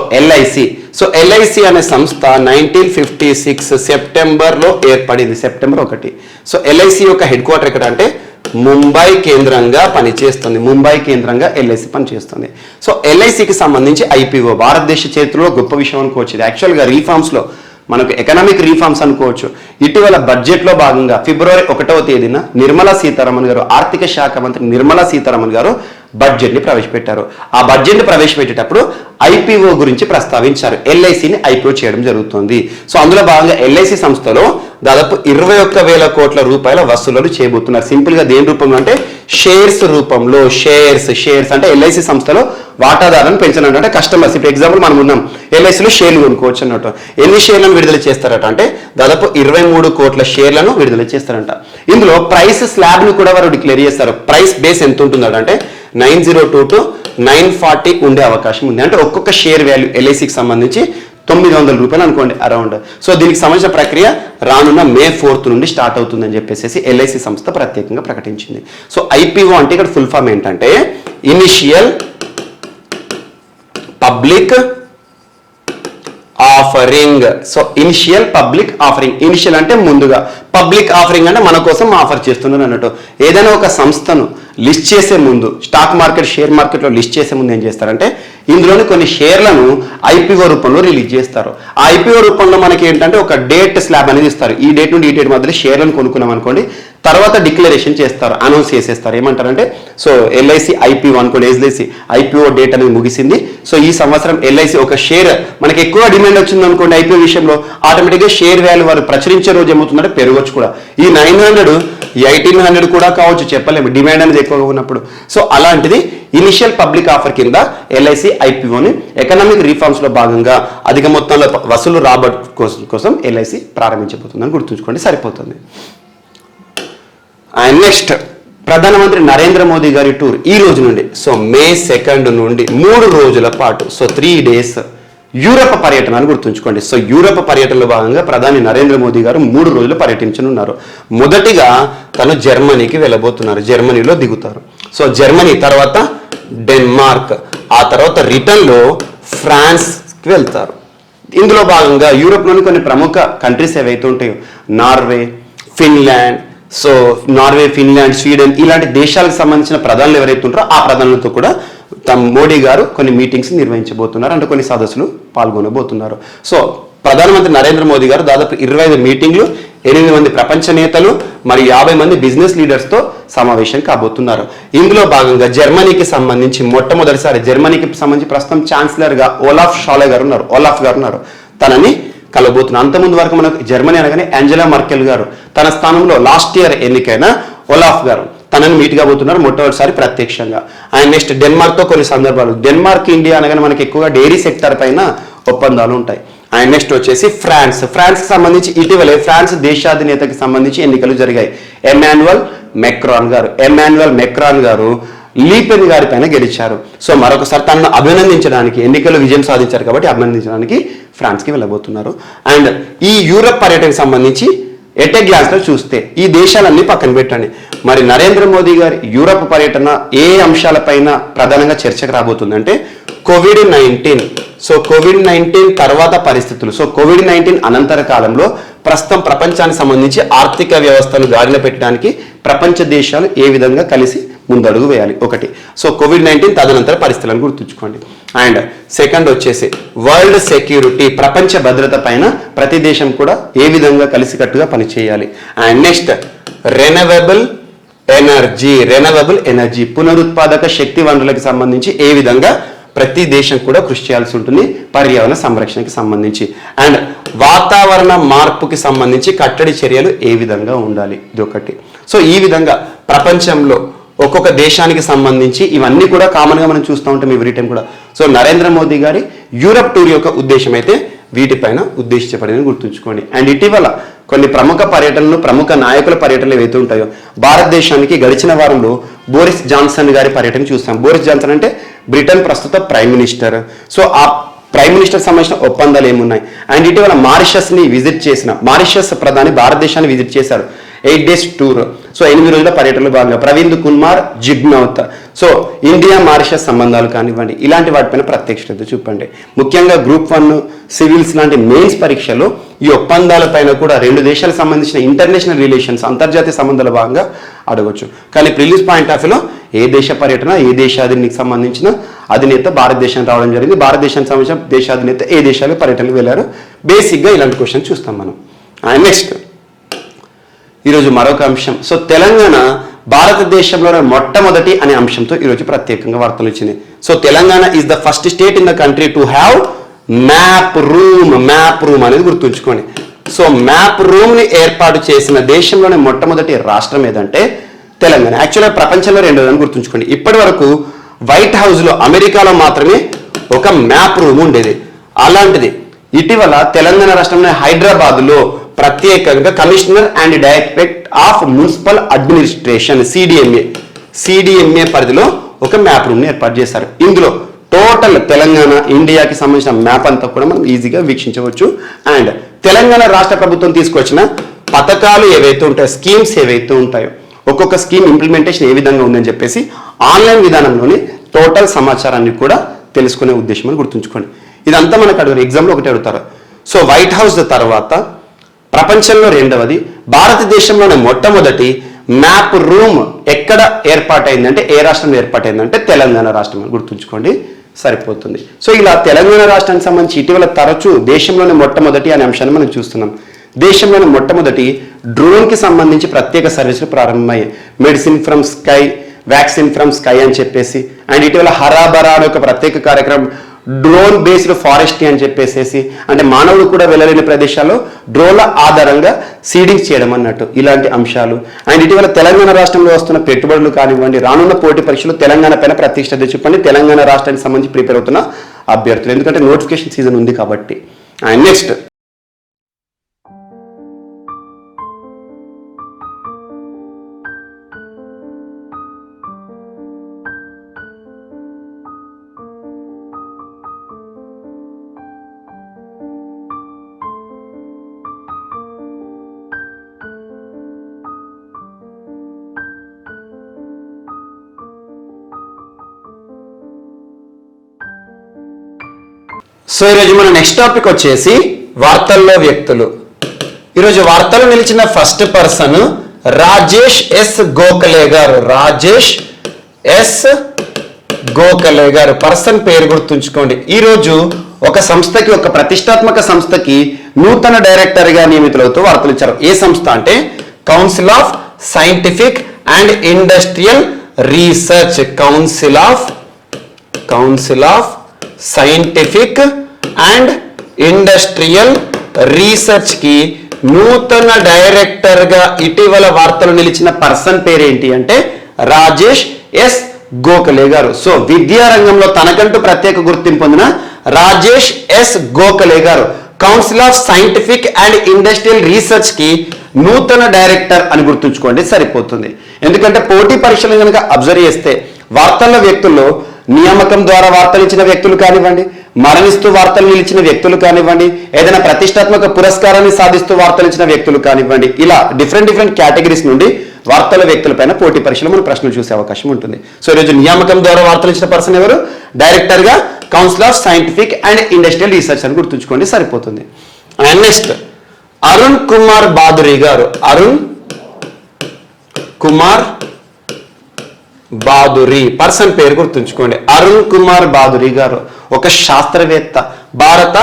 LIC అనే సంస్థ 1956 సెప్టెంబర్లో ఏర్పడింది, సెప్టెంబర్ 1. సో ఎల్ఐసి యొక్క హెడ్ క్వార్టర్ ఎక్కడ అంటే ముంబై కేంద్రంగా పనిచేస్తుంది, ముంబై కేంద్రంగా ఎల్ఐసి పనిచేస్తుంది. సో ఎల్ఐసికి సంబంధించి ఐపీఓ భారతదేశ చరిత్రలో గొప్ప విషయం అనుకోవచ్చు. ఇది యాక్చువల్గా రీఫార్మ్స్లో మనకు ఎకనామిక్ రీఫార్మ్స్ అనుకోవచ్చు. ఇటీవల బడ్జెట్లో భాగంగా ఫిబ్రవరి 1వ తేదీన నిర్మలా సీతారామన్ గారు, ఆర్థిక శాఖ మంత్రి నిర్మలా సీతారామన్ గారు బడ్జెట్ని ప్రవేశపెట్టారు. ఆ బడ్జెట్ని ప్రవేశపెట్టేటప్పుడు ఐపీఓ గురించి ప్రస్తావించారు. ఎల్ఐసిని ఐపీఓ చేయడం జరుగుతుంది. సో అందులో భాగంగా ఎల్ఐసి సంస్థలో దాదాపు 21,000 కోట్ల రూపాయల వసూళ్లు చేయబోతున్నారు. సింపుల్ గా దేని రూపంలో అంటే షేర్స్ రూపంలో. షేర్స్ అంటే ఎల్ఐసి సంస్థలో వాటాదారులను పెంచడం అంటే కస్టమర్స్. ఇప్పుడు ఎగ్జాంపుల్ మనం ఉన్నాం, ఎల్ఐసిలో షేర్లు కొనుక్కోవచ్చు అన్నట్టు. ఎన్ని షేర్లను విడుదల చేస్తారట అంటే దాదాపు 23 కోట్ల షేర్లను విడుదల చేస్తారంట. ఇందులో ప్రైస్ స్లాబ్ ను కూడా వారు డిక్లేర్ చేస్తారు. ప్రైస్ బేస్ ఎంత ఉంటుందట అంటే 902 to 940 ఉండే అవకాశం ఉంది. అంటే ఒక్కొక్క షేర్ వాల్యూ ఎల్ఐసికి సంబంధించి 900 రూపాయలు అనుకోండి అరౌండ్. సో దీనికి సంబంధించిన ప్రక్రియ రానున్న May 4th నుండి స్టార్ట్ అవుతుందని చెప్పేసి ఎల్ఐసి సంస్థ ప్రత్యేకంగా ప్రకటించింది. సో ఐపీఓ అంటే ఇక్కడ ఫుల్ ఫామ్ ఏంటంటే initial public offering. So initial public offering, initial అంటే ముందుగా, పబ్లిక్ ఆఫరింగ్ అంటే మన కోసం ఆఫర్ చేస్తున్నారు అన్నట్టు. ఏదైనా ఒక సంస్థను లిస్ట్ చేసే ముందు, స్టాక్ మార్కెట్ షేర్ మార్కెట్లో లిస్ట్ చేసే ముందు ఏం చేస్తారంటే ఇందులోని కొన్ని షేర్లను ఐపీఓ రూపంలో రిలీజ్ చేస్తారు. ఆ ఐపీఓ రూపంలో మనకి ఏంటంటే ఒక డేట్ స్లాబ్ అనేది ఇస్తారు. ఈ డేట్ నుండి ఈ డేట్ మధ్యలో షేర్లను కొనుక్కున్నాం అనుకోండి, తర్వాత డిక్లరేషన్ చేస్తారు, అనౌన్స్ చేసేస్తారు. ఏమంటారంటే సో ఎల్ఐసి ఐపీఓ అనుకోండి, ఎల్ఐసి ఐపీఓ డేట్ అనేది ముగిసింది. సో ఈ సంవత్సరం ఎల్ఐసి ఒక షేర్ మనకి ఎక్కువ డిమాండ్ వచ్చింది అనుకోండి ఐపీఓ విషయంలో, ఆటోమేటిక్గా షేర్ వాల్యూ వారు ప్రచురించే రోజు ఏమవుతుందంటే పెరగవచ్చు కూడా. ఈ 900 1800 కూడా కావచ్చు, చెప్పలేము, డిమాండ్ అనేది ఎక్కువగా ఉన్నప్పుడు. సో అలాంటిది ఇనిషియల్ పబ్లిక్ ఆఫర్ కింద ఎల్ఐసి ఐపీఓని ఎకనామిక్ రీఫార్మ్స్ లో భాగంగా అధిక మొత్తంలో వసూలు రాబడి కోసం ఎల్ఐసి ప్రారంభించబోతుందని గుర్తుంచుకోండి, సరిపోతుంది. అండ్ నెక్స్ట్ ప్రధానమంత్రి నరేంద్ర మోదీ గారి టూర్ ఈ రోజు నుండి, సో May 2 నుండి 3 రోజుల పాటు, సో 3 days యూరప్ పర్యటన అని గుర్తుంచుకోండి. సో యూరప్ పర్యటనలో భాగంగా ప్రధాని నరేంద్ర మోదీ గారు 3 రోజులు పర్యటించనున్నారు. మొదటిగా తను జర్మనీకి వెళ్ళబోతున్నారు, జర్మనీలో దిగుతారు. సో జర్మనీ తర్వాత డెన్మార్క్, ఆ తర్వాత రిటర్న్లో ఫ్రాన్స్కి వెళ్తారు. ఇందులో భాగంగా యూరోప్లోని కొన్ని ప్రముఖ కంట్రీస్ ఏవైతే ఉంటాయో Norway, Finland, so Norway, Finland, Sweden ఇలాంటి దేశాలకు సంబంధించిన ప్రధానులు ఎవరైతే ఉంటారో ఆ ప్రధానులతో కూడా మోడీ గారు కొన్ని మీటింగ్స్ నిర్వహించబోతున్నారు, అంటే కొన్ని సదస్సులు పాల్గొనబోతున్నారు. సో ప్రధానమంత్రి నరేంద్ర మోదీ గారు దాదాపు 25 మీటింగ్లు, 8 మంది ప్రపంచ నేతలు మరియు 50 మంది బిజినెస్ లీడర్స్తో సమావేశం కాబోతున్నారు. ఇందులో భాగంగా జర్మనీకి సంబంధించి మొట్టమొదటిసారి జర్మనీకి సంబంధించి ప్రస్తుతం ఛాన్సలర్గా ఓలాఫ్ గారు ఉన్నారు. తనని కలబోతున్నారు. అంతకుముందు వరకు మనకు జర్మనీ అనగానే యాంజెలా మర్కెల్ గారు, తన స్థానంలో లాస్ట్ ఇయర్ ఎన్నికైన ఓలాఫ్ గారు తనని మీట్ కాబోతున్నారు మొట్టమొదటిసారి ప్రత్యక్షంగా. అండ్ నెక్స్ట్ డెన్మార్క్తో కొన్ని సందర్భాలు, డెన్మార్క్ ఇండియా అనగానే మనకి ఎక్కువగా డైరీ సెక్టర్ పైన ఒప్పందాలు ఉంటాయి. అండ్ నెక్స్ట్ వచ్చేసి ఫ్రాన్స్ కి సంబంధించి ఇటీవలే ఫ్రాన్స్ దేశాధినేతకి సంబంధించి ఎన్నికలు జరిగాయి. ఎమాన్యుయల్ మెక్రాన్ గారు లీపెన్ గారి పైన గెలిచారు. సో మరొకసారి తనను అభినందించడానికి, ఎన్నికల్లో విజయం సాధించారు కాబట్టి అభినందించడానికి ఫ్రాన్స్కి వెళ్ళబోతున్నారు. అండ్ ఈ యూరప్ పర్యటనకు సంబంధించి ఎట్ ఏ గ్లాన్స్ లో చూస్తే ఈ దేశాలన్నీ పక్కన పెట్టండి, మరి నరేంద్ర మోదీ గారి యూరప్ పర్యటన ఏ అంశాలపైన ప్రధానంగా చర్చకు రాబోతుందంటే కోవిడ్-19. సో కోవిడ్-19 తర్వాత పరిస్థితులు, సో కోవిడ్-19 అనంతర కాలంలో ప్రస్తుతం ప్రపంచానికి సంబంధించి ఆర్థిక వ్యవస్థను గాడిలో పెట్టడానికి ప్రపంచ దేశాలు ఏ విధంగా కలిసి ముందడుగు వేయాలి ఒకటి. సో కోవిడ్-19 తదనంతర పరిస్థితులను గుర్తుంచుకోండి. అండ్ సెకండ్ వచ్చేసి వరల్డ్ సెక్యూరిటీ, ప్రపంచ భద్రత పైన ప్రతి దేశం కూడా ఏ విధంగా కలిసికట్టుగా పనిచేయాలి. అండ్ నెక్స్ట్ రెన్యూవబుల్ ఎనర్జీ, పునరుత్పాదక శక్తి వనరులకు సంబంధించి ఏ విధంగా ప్రతి దేశం కూడా కృషి చేయాల్సి ఉంటుంది పర్యావరణ సంరక్షణకి సంబంధించి. అండ్ వాతావరణ మార్పుకి సంబంధించి కట్టడి చర్యలు ఏ విధంగా ఉండాలి, ఇది ఒకటి. సో ఈ విధంగా ప్రపంచంలో ఒక్కొక్క దేశానికి సంబంధించి ఇవన్నీ కూడా కామన్గా మనం చూస్తూ ఉంటాం ఎవ్రీ టైం కూడా. సో నరేంద్ర మోదీ గారి యూరప్ టూర్ యొక్క ఉద్దేశం అయితే వీటిపైన ఉద్దేశించబడిందని గుర్తుంచుకోండి. అండ్ ఇటీవల కొన్ని ప్రముఖ పర్యటనలు, ప్రముఖ నాయకుల పర్యటనలు ఏవైతే ఉంటాయో, భారతదేశానికి గడిచిన వారంలో బోరిస్ జాన్సన్ గారి పర్యటన చూస్తాం. బోరిస్ జాన్సన్ అంటే బ్రిటన్ ప్రస్తుత ప్రైమ్ మినిస్టర్. సో ఆ ప్రైమ్ మినిస్టర్ సంబంధించిన ఒప్పందాలు ఏమున్నాయి. అండ్ ఇటీవల మారిషస్ ప్రధాని భారతదేశాన్ని విజిట్ చేశారు. 8 days టూర్. సో 8 రోజుల పర్యటనలో భాగంగా Pravind Kumar Jugnauth. So India Mauritius సంబంధాలు కానివ్వండి, ఇలాంటి వాటిపైన ప్రత్యేక శ్రద్ధ చూపండి. ముఖ్యంగా గ్రూప్ 1 సివిల్స్ లాంటి మెయిన్స్ పరీక్షలో ఈ ఒప్పందాలపైన కూడా 2 దేశాలకు సంబంధించిన ఇంటర్నేషనల్ రిలేషన్స్, అంతర్జాతీయ సంబంధాల భాగంగా అడగవచ్చు. కానీ ప్రిలిమ్స్ పాయింట్ ఆఫ్ వ్యూలో ఏ దేశ పర్యటన, ఏ దేశానికి సంబంధించిన అధినేత భారతదేశం రావడం జరిగింది, భారతదేశానికి సంబంధించిన దేశాధినేత ఏ దేశాలకు పర్యటనకు వెళ్ళారు, బేసిక్గా ఇలాంటి క్వశ్చన్ చూస్తాం మనం. నెక్స్ట్ ఈరోజు మరొక అంశం. సో తెలంగాణ భారతదేశంలోనే మొట్టమొదటి అనే అంశంతో ఈరోజు ప్రత్యేకంగా వార్తలు వచ్చింది. So Telangana is the first state in the country to have map room అనేది గుర్తుంచుకోండి. సో మ్యాప్ రూమ్ని ఏర్పాటు చేసిన దేశంలోనే మొట్టమొదటి రాష్ట్రం ఏదంటే తెలంగాణ. యాక్చువల్గా ప్రపంచంలో 2 గుర్తుంచుకోండి. ఇప్పటి వరకు వైట్ హౌస్లో అమెరికాలో మాత్రమే ఒక మ్యాప్ రూమ్ ఉండేది. అలాంటిది ఇటీవల తెలంగాణ రాష్ట్రంలో హైదరాబాద్లో ప్రత్యేకంగా commissioner and directorate of municipal administration CDMA పరిధిలో ఒక మ్యాప్ రూమ్ని ఏర్పాటు చేశారు. ఇందులో టోటల్ తెలంగాణ ఇండియాకి సంబంధించిన మ్యాప్ అంతా కూడా మనం ఈజీగా వీక్షించవచ్చు. అండ్ తెలంగాణ రాష్ట్ర ప్రభుత్వం తీసుకొచ్చిన పథకాలు ఏవైతే ఉంటాయో, స్కీమ్స్ ఏవైతే ఉంటాయో, ఒక్కొక్క స్కీమ్ ఇంప్లిమెంటేషన్ ఏ విధంగా ఉందని చెప్పేసి ఆన్లైన్ విధానంలోని టోటల్ సమాచారాన్ని కూడా తెలుసుకునే ఉద్దేశం అని గుర్తుంచుకోండి. ఇదంతా మనకు అడుగుతారు, ఎగ్జామ్లో ఒకటి అడుగుతారు. సో వైట్ హౌస్ తర్వాత ప్రపంచంలో 2వది, భారతదేశంలోనే మొట్టమొదటి మ్యాప్ రూమ్ ఎక్కడ ఏర్పాటైందంటే, ఏ రాష్ట్రంలో ఏర్పాటైందంటే తెలంగాణ రాష్ట్రం అని గుర్తుంచుకోండి, సరిపోతుంది. సో ఇలా తెలంగాణ రాష్ట్రానికి సంబంధించి ఇటీవల తరచూ దేశంలోనే మొట్టమొదటి అనే అంశాన్ని మనం చూస్తున్నాం. దేశంలోని మొట్టమొదటి డ్రోన్కి సంబంధించి ప్రత్యేక సర్వీసులు ప్రారంభమయ్యాయి. Medicine from sky, vaccine from sky అని చెప్పేసి. అండ్ ఇటీవల హరాబరా అనే ఒక ప్రత్యేక కార్యక్రమం, డ్రోన్ బేస్డ్ ఫారెస్ట్రీ అని చెప్పేసి, అంటే మానవుడు కూడా వెళ్ళలేని ప్రదేశాల్లో డ్రోన్ల ఆధారంగా సీడింగ్స్ చేయడం అన్నట్టు, ఇలాంటి అంశాలు. అండ్ ఇటీవల తెలంగాణ రాష్ట్రంలో వస్తున్న పెట్టుబడులు కానివ్వండి, రానున్న పోటీ పరీక్షలు తెలంగాణ పైన ప్రత్యేక శ్రద్ధ చూపండి తెలంగాణ రాష్ట్రానికి సంబంధించి ప్రిపేర్ అవుతున్న అభ్యర్థులు, ఎందుకంటే నోటిఫికేషన్ సీజన్ ఉంది కాబట్టి. అండ్ నెక్స్ట్ సో ఈరోజు మన నెక్స్ట్ టాపిక్ వచ్చేసి వార్తల్లో వ్యక్తులు. ఈరోజు వార్తల్లో నిలిచిన first person Rajesh S Gokhale గారు. పర్సన్ పేరు గుర్తుంచుకోండి. ఈరోజు ఒక సంస్థకి, ఒక ప్రతిష్టాత్మక సంస్థకి నూతన డైరెక్టర్ గా నియమితులవుతూ వార్తలు ఇచ్చారు. ఏ సంస్థ అంటే council of scientific and industrial research. Council of scientific and industrial research కి నూతన డైరెక్టర్ గా ఇటీవల వార్తలు నిలిచిన పర్సన్ పేరేంటి అంటే రాజేష్ ఎస్ గోఖలే గారు. సో విద్యారంగంలో తనకంటూ ప్రత్యేక గుర్తింపు పొందిన రాజేష్ ఎస్ గోఖలే గారు council of scientific and industrial research కి నూతన డైరెక్టర్ అని గుర్తుంచుకోండి, సరిపోతుంది. ఎందుకంటే పోటీ పరీక్షలు కనుక అబ్జర్వ్ చేస్తే వార్తల వ్యక్తుల్లో నియామకం ద్వారా వార్తలు ఇచ్చిన వ్యక్తులు కానివ్వండి, మరణిస్తూ వార్తలు నిలిచిన వ్యక్తులు కానివ్వండి, ఏదైనా ప్రతిష్టాత్మక పురస్కారాన్ని సాధిస్తూ వార్తలు ఇచ్చిన వ్యక్తులు కానివ్వండి, ఇలా డిఫరెంట్ కేటగిరీస్ నుండి వార్తల వ్యక్తులపైన పోటీ పరీక్షలు మనం ప్రశ్నలు చూసే అవకాశం ఉంటుంది. సో ఈరోజు నియామకం ద్వారా వార్తలు ఇచ్చిన పర్సన్ ఎవరు? డైరెక్టర్ గా council of scientific and industrial research అని గుర్తుంచుకోండి, సరిపోతుంది. అండ్ నెక్స్ట్ అరుణ్ కుమార్ బాదురి గారు. అరుణ్ కుమార్ బాదురి పర్సన్ పేరు గుర్తుంచుకోండి. అరుణ్ కుమార్ బాదురి గారు ఒక శాస్త్రవేత్త, భారత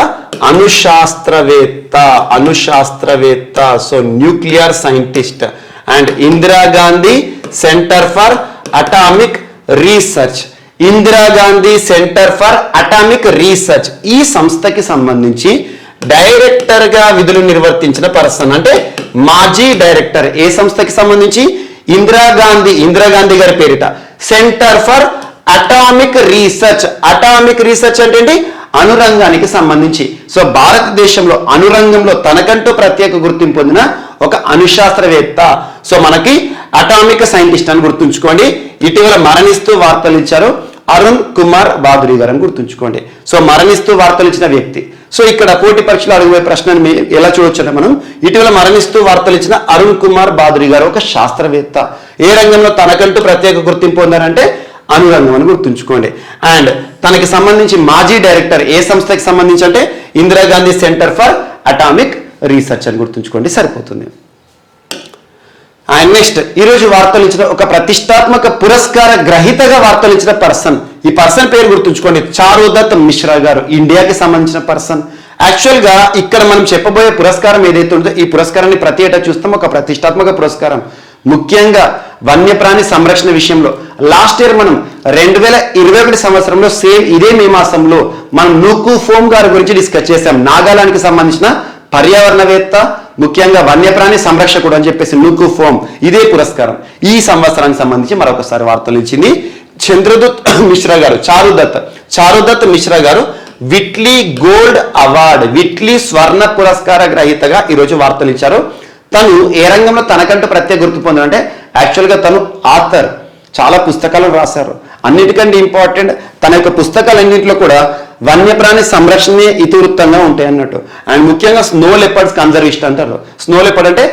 అణుశాస్త్రవేత్త, so nuclear scientist. And Indira Gandhi centre for atomic research, Indira Gandhi centre for atomic research ఈ సంస్థకి సంబంధించి డైరెక్టర్ గా విధులు నిర్వర్తించిన పర్సన్, అంటే మాజీ డైరెక్టర్. ఏ సంస్థకి సంబంధించి? ఇందిరాగాంధీ గారి పేరిట centre for atomic research. Atomic research అంటే ఏంటి? అణురంగానికి సంబంధించి. సో భారతదేశంలో అణురంగంలో తనకంటూ ప్రత్యేక గుర్తింపు పొందిన ఒక అణుశాస్త్రవేత్త. సో మనకి అటామిక్ సైంటిస్ట్ అని గుర్తుంచుకోండి. ఇటీవల మరణిస్తూ వార్తలు ఇచ్చారు అరుణ్ కుమార్ బాదురి గారు అని గుర్తుంచుకోండి. సో మరణిస్తూ వార్తలు ఇచ్చిన వ్యక్తి. సో ఇక్కడ పోటీ పరీక్షలో అడుగుపోయే ప్రశ్నను ఎలా చూడొచ్చు అంటే మనం ఇటీవల మరణిస్తూ వార్తలు ఇచ్చిన అరుణ్ కుమార్ బాదురి గారు ఒక శాస్త్రవేత్త. ఏ రంగంలో తనకంటూ ప్రత్యేక గుర్తింపు పొందారంటే అణురంగం అని గుర్తుంచుకోండి. అండ్ తనకి సంబంధించి మాజీ డైరెక్టర్ ఏ సంస్థకి సంబంధించి అంటే Indira Gandhi centre for atomic research అని గుర్తుంచుకోండి, సరిపోతుంది. అండ్ నెక్స్ట్ ఈరోజు వార్తలు ఇచ్చిన ఒక ప్రతిష్టాత్మక పురస్కార గ్రహీతగా వార్తలు ఇచ్చిన పర్సన్. ఈ పర్సన్ పేరు గుర్తుంచుకోండి, చారుదత్ మిశ్రా గారు, ఇండియాకి సంబంధించిన పర్సన్. యాక్చువల్ గా ఇక్కడ మనం చెప్పబోయే పురస్కారం ఏదైతే ఉందో ఈ పురస్కారాన్ని ప్రతి ఏటా చూస్తాం, ఒక ప్రతిష్టాత్మక పురస్కారం. ముఖ్యంగా వన్యప్రాణి సంరక్షణ విషయంలో లాస్ట్ ఇయర్ మనం 2021 సంవత్సరంలో సేమ్ ఇదే మే మాసంలో మనం నూకు ఫోమ్ గారి గురించి డిస్కస్ చేశాం. నాగాలాండ్కి సంబంధించిన పర్యావరణవేత్త, ముఖ్యంగా వన్యప్రాణి సంరక్షకుడు అని చెప్పేసి నూకు ఫోమ్. ఇదే పురస్కారం ఈ సంవత్సరానికి సంబంధించి మరొకసారి వార్తలు ఇచ్చింది చంద్రదత్ మిశ్రా గారు, చారుదత్ మిశ్రా గారు విట్లీ గోల్డ్ అవార్డ్, విట్లీ స్వర్ణ పురస్కార గ్రహీతగా ఈరోజు వార్తలు ఇచ్చారు. తను ఏ రంగంలో తనకంటూ ప్రత్యేక గుర్తు పొందారంటే యాక్చువల్గా తను ఆథర్, చాలా పుస్తకాలు రాశారు. అన్నిటికంటే ఇంపార్టెంట్ తన యొక్క పుస్తకాలన్నింటిలో కూడా వన్యప్రాణి సంరక్షణే ఇతివృత్తంగా ఉంటాయి అన్నట్టు. అండ్ ముఖ్యంగా స్నో లెపర్డ్స్ కన్జర్వేషన్ అంటారు. స్నో లెపర్డ్ అంటే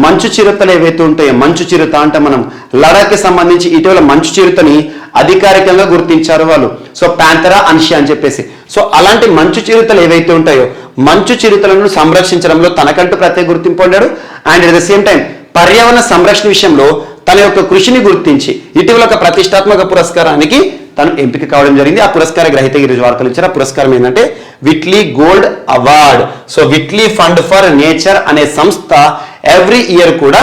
మంచు చిరుతలు ఏవైతే ఉంటాయో, మంచు చిరుత అంటే మనం లడాఖ్కి సంబంధించి ఇటీవల మంచు చిరుతని అధికారికంగా గుర్తించారు వాళ్ళు. సో ప్యాంథరా అన్షియా అని చెప్పేసి. సో అలాంటి మంచు చిరుతలు ఏవైతే ఉంటాయో మంచు చిరుతలను సంరక్షించడంలో తనకంటూ ప్రత్యేక గుర్తింపు పొందాడు. And at the same time పర్యావరణ సంరక్షణ విషయంలో తన యొక్క కృషిని గుర్తించి ఇటీవల ఒక ప్రతిష్టాత్మక పురస్కారానికి తను ఎంపిక కావడం జరిగింది. ఆ పురస్కార గ్రహీత ఈరోజు వార్తలు ఇచ్చారు. ఆ పురస్కారం ఏంటంటే Whitelee gold award. So Whitelee fund for nature అనే సంస్థ ఎవ్రీ ఇయర్ కూడా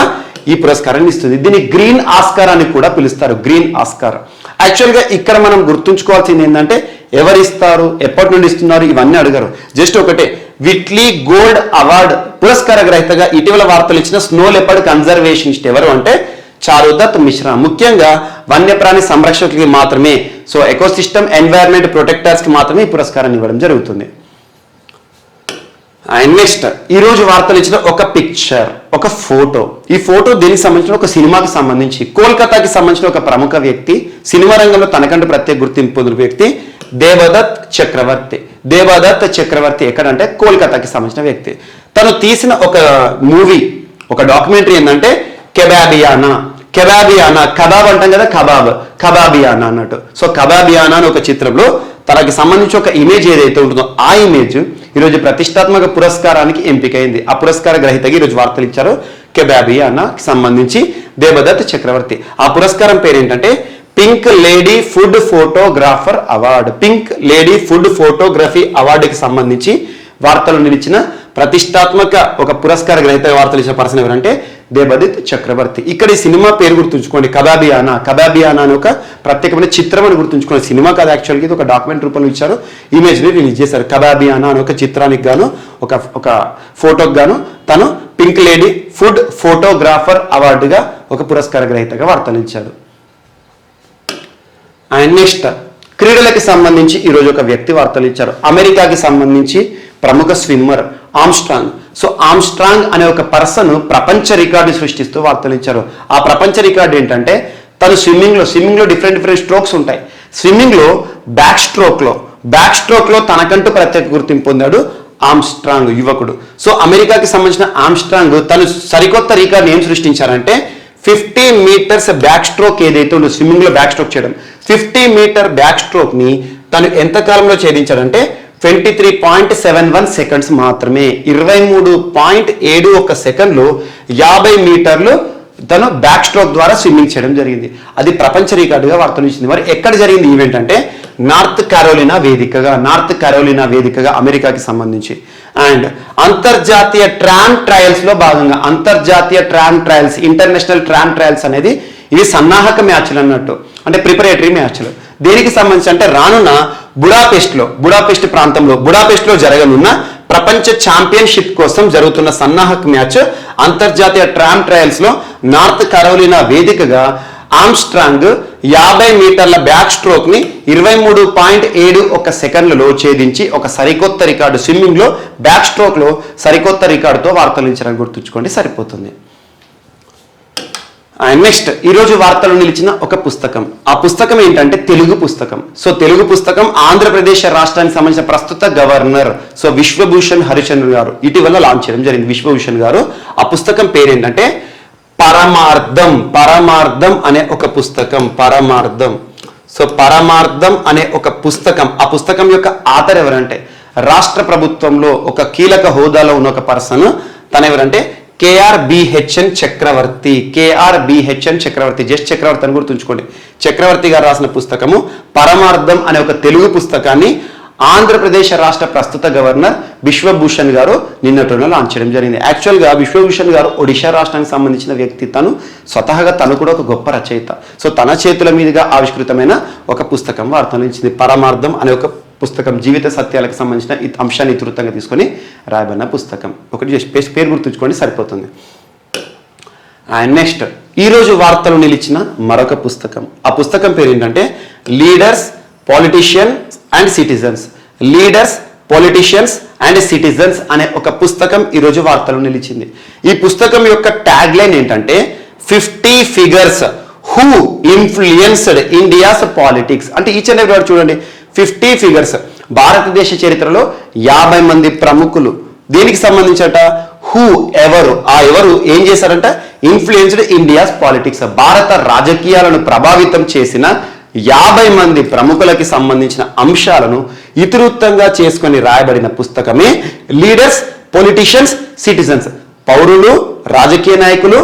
ఈ పురస్కారాన్ని ఇస్తుంది. దీన్ని గ్రీన్ ఆస్కార్ అని కూడా పిలుస్తారు, గ్రీన్ ఆస్కార్. యాక్చువల్గా ఇక్కడ మనం గుర్తుంచుకోవాల్సింది ఏంటంటే ఎవరు ఇస్తారు, ఎప్పటి నుండి ఇస్తున్నారు, ఇవన్నీ అడిగారు. జస్ట్ ఒకటే, విట్లీ గోల్డ్ అవార్డ్ పురస్కార గ్రహీతగా ఇటీవల వార్తలు ఇచ్చిన స్నో లెపర్డ్ కన్జర్వేషనిస్ట్ ఎవరు అంటే చారుదత్ మిశ్రా. ముఖ్యంగా వన్యప్రాణి సంరక్షకులకి మాత్రమే, సో ఎకోసిస్టమ్ ఎన్వైరన్మెంట్ ప్రొటెక్టర్స్ కి మాత్రమే ఈ పురస్కారాన్ని ఇవ్వడం జరుగుతుంది. అండ్ నెక్స్ట్ ఈ రోజు వార్తలు ఇచ్చిన ఒక పిక్చర్, ఒక ఫోటో. ఈ ఫోటో దీనికి సంబంధించిన ఒక సినిమాకి సంబంధించి కోల్కతాకి సంబంధించిన ఒక ప్రముఖ వ్యక్తి, సినిమా రంగంలో తనకంటూ ప్రత్యేక గుర్తింపు పొందిన వ్యక్తి దేవదత్ చక్రవర్తి. దేవదత్ చక్రవర్తి ఎక్కడంటే కోల్కతాకి సంబంధించిన వ్యక్తి. తను తీసిన ఒక మూవీ, ఒక డాక్యుమెంటరీ ఏంటంటే కెబాబియానా. కబాబ్ అంటాం కదా, కబాబియానా అన్నట్టు. సో కబాబియానా అని ఒక చిత్రంలో తనకి సంబంధించి ఒక ఇమేజ్ ఏదైతే ఉంటుందో ఆ ఇమేజ్ ఈరోజు ప్రతిష్టాత్మక పురస్కారానికి ఎంపికైంది. ఆ పురస్కార గ్రహీతకి ఈరోజు వార్తలు ఇచ్చారు కెబాబియానాకి సంబంధించి దేవదత్ చక్రవర్తి. ఆ పురస్కారం పేరు ఏంటంటే pink lady food photographer award. Pink lady food photography అవార్డుకి సంబంధించి వార్తలు నిలిచిన ప్రతిష్టాత్మక ఒక పురస్కార గ్రహీత వార్తలు ఇచ్చిన పర్సన్ ఎవరంటే దేవదత్ చక్రవర్తి. ఇక్కడ ఈ సినిమా పేరు గుర్తుంచుకోండి, కబాబియానా అని ఒక ప్రత్యేకమైన చిత్రం అని గుర్తుంచుకోండి. సినిమా కాదు, యాక్చువల్గా ఇది ఒక డాక్యుమెంట్ రూపంలో ఇచ్చారు, ఇమేజ్ని రిలీజ్ చేశారు. కబాబియానా అని ఒక చిత్రానికి గాను ఒక ఫోటోకి గాను తను పింక్ లేడీ ఫుడ్ ఫోటోగ్రాఫర్ అవార్డుగా ఒక పురస్కార గ్రహీతగా వార్తలు ఇచ్చారు. అండ్ నెక్స్ట్ క్రీడలకి సంబంధించి ఈరోజు ఒక వ్యక్తి వార్తలు ఇచ్చారు. అమెరికాకి సంబంధించి ప్రముఖ స్విమ్మర్ ఆమ్స్ట్రాంగ్. సో ఆమ్స్ట్రాంగ్ అనే ఒక పర్సన్ ప్రపంచ రికార్డు సృష్టిస్తూ వార్తలు ఇచ్చారు. ఆ ప్రపంచ రికార్డు ఏంటంటే తను స్విమ్మింగ్లో డిఫరెంట్ స్ట్రోక్స్ ఉంటాయి. స్విమ్మింగ్లో బ్యాక్ స్ట్రోక్లో తనకంటూ ప్రత్యేక గుర్తింపు పొందాడు ఆమ్స్ట్రాంగ్ యువకుడు. సో అమెరికాకి సంబంధించిన ఆమ్స్ట్రాంగ్ తను సరికొత్త రికార్డు ఏం సృష్టించారంటే 50 మీటర్స్ బ్యాక్ స్ట్రోక్ ఏదైతే ఉందో స్విమ్మింగ్లో బ్యాక్ స్ట్రోక్ చేయడం, 50 మీటర్ బ్యాక్ స్ట్రోక్ ని తను ఎంత కాలంలో ఛేదించాడంటే 23.71 సెకండ్స్ మాత్రమే. 23.71 సెకండ్లో 50 మీటర్లు తను బ్యాక్ స్ట్రోక్ ద్వారా స్విమ్మింగ్ చేయడం జరిగింది. అది ప్రపంచ రికార్డుగా వార్తలు ఇచ్చింది. మరి ఎక్కడ జరిగింది ఈవెంట్ అంటే నార్త్ కరోలినా వేదికగా అమెరికాకి సంబంధించి. అండ్ అంతర్జాతీయ ట్రామ్ ట్రయల్స్ లో భాగంగా ఇంటర్నేషనల్ ట్రామ్ ట్రయల్స్ అనేది ఇవి సన్నాహక మ్యాచ్లు అన్నట్టు, అంటే ప్రిపరేటరీ మ్యాచ్లు. దేనికి సంబంధించి అంటే రానున్న బుడాపెస్ట్ ప్రాంతంలో బుడాపెస్ట్లో జరగనున్న ప్రపంచ ఛాంపియన్షిప్ కోసం జరుగుతున్న సన్నాహక మ్యాచ్ అంతర్జాతీయ ట్రామ్ ట్రయల్స్ లో నార్త్ కరోలినా వేదికగా ఆమ్స్ట్రాంగ్ 50 మీటర్ల బ్యాక్ స్ట్రోక్ ని 23.71 సెకండ్లలో ఛేదించి ఒక సరికొత్త రికార్డు, స్విమ్మింగ్ లో బ్యాక్ స్ట్రోక్ లో సరికొత్త రికార్డుతో వార్తలు ఇచ్చారని గుర్తుంచుకోండి సరిపోతుంది. నెక్స్ట్ ఈరోజు వార్తలు నిలిచిన ఒక పుస్తకం. ఆ పుస్తకం ఏంటంటే తెలుగు పుస్తకం. సో తెలుగు పుస్తకం ఆంధ్రప్రదేశ్ రాష్ట్రానికి సంబంధించిన ప్రస్తుత గవర్నర్ విశ్వభూషణ్ హరిచంద్ర గారు ఇటీవల లాంచ్ చేయడం జరిగింది. విశ్వభూషణ్ గారు. ఆ పుస్తకం పేరు ఏంటంటే పరమార్థం అనే ఒక పుస్తకం. పరమార్థం అనే ఒక పుస్తకం. ఆ పుస్తకం యొక్క ఆథర్ ఎవరంటే రాష్ట్ర ప్రభుత్వంలో ఒక కీలక హోదాలో ఉన్న ఒక పర్సన్. తన ఎవరంటే KRBHN చక్రవర్తి. జస్ట్ చక్రవర్తి అని గుర్తుంచుకోండి. చక్రవర్తి గారు రాసిన పుస్తకము పరమార్థం అనే ఒక తెలుగు పుస్తకాన్ని ఆంధ్రప్రదేశ్ రాష్ట్ర ప్రస్తుత గవర్నర్ విశ్వభూషణ్ గారు నిన్నటిలో లాంచ్ చేయడం జరిగింది. యాక్చువల్గా విశ్వభూషణ్ గారు ఒడిశా రాష్ట్రానికి సంబంధించిన వ్యక్తి. తను కూడా ఒక గొప్ప రచయిత. సో తన చేతుల మీదుగా ఆవిష్కృతమైన ఒక పుస్తకం వార్తలు ఇచ్చింది. పరమార్థం అనే ఒక పుస్తకం జీవిత సత్యాలకు సంబంధించిన అంశాన్ని ఇతివృత్తంగా తీసుకొని రాయబడిన పుస్తకం. ఒకటి పేరు గుర్తుంచుకోండి సరిపోతుంది. అండ్ నెక్స్ట్ ఈరోజు వార్తలు నిలిచిన మరొక పుస్తకం. ఆ పుస్తకం పేరు ఏంటంటే లీడర్స్ పొలిటీషియన్స్ అండ్ సిటిజన్స్ అనే ఒక పుస్తకం ఈరోజు వార్తలు నిలిచింది. ఈ పుస్తకం యొక్క ట్యాగ్ లైన్ ఏంటంటే 50 figures who influenced India's politics. అంటే ఈచ్ అండ్ ఎవ్రీ చూడండి 50 figures భారతదేశ చరిత్రలో 50 మంది ప్రముఖులు. దీనికి సంబంధించట ఎవరు ఏం చేశారంట ఇన్ఫ్లుయెన్స్డ్ ఇండియాస్ పాలిటిక్స్, భారత రాజకీయాలను ప్రభావితం చేసిన 50 మంది ప్రముఖులకి సంబంధించిన అంశాలను ఇతివృత్తంగా చేసుకొని రాయబడిన పుస్తకమే లీడర్స్ పొలిటీషియన్స్ సిటిజన్స్, పౌరులు రాజకీయ నాయకులు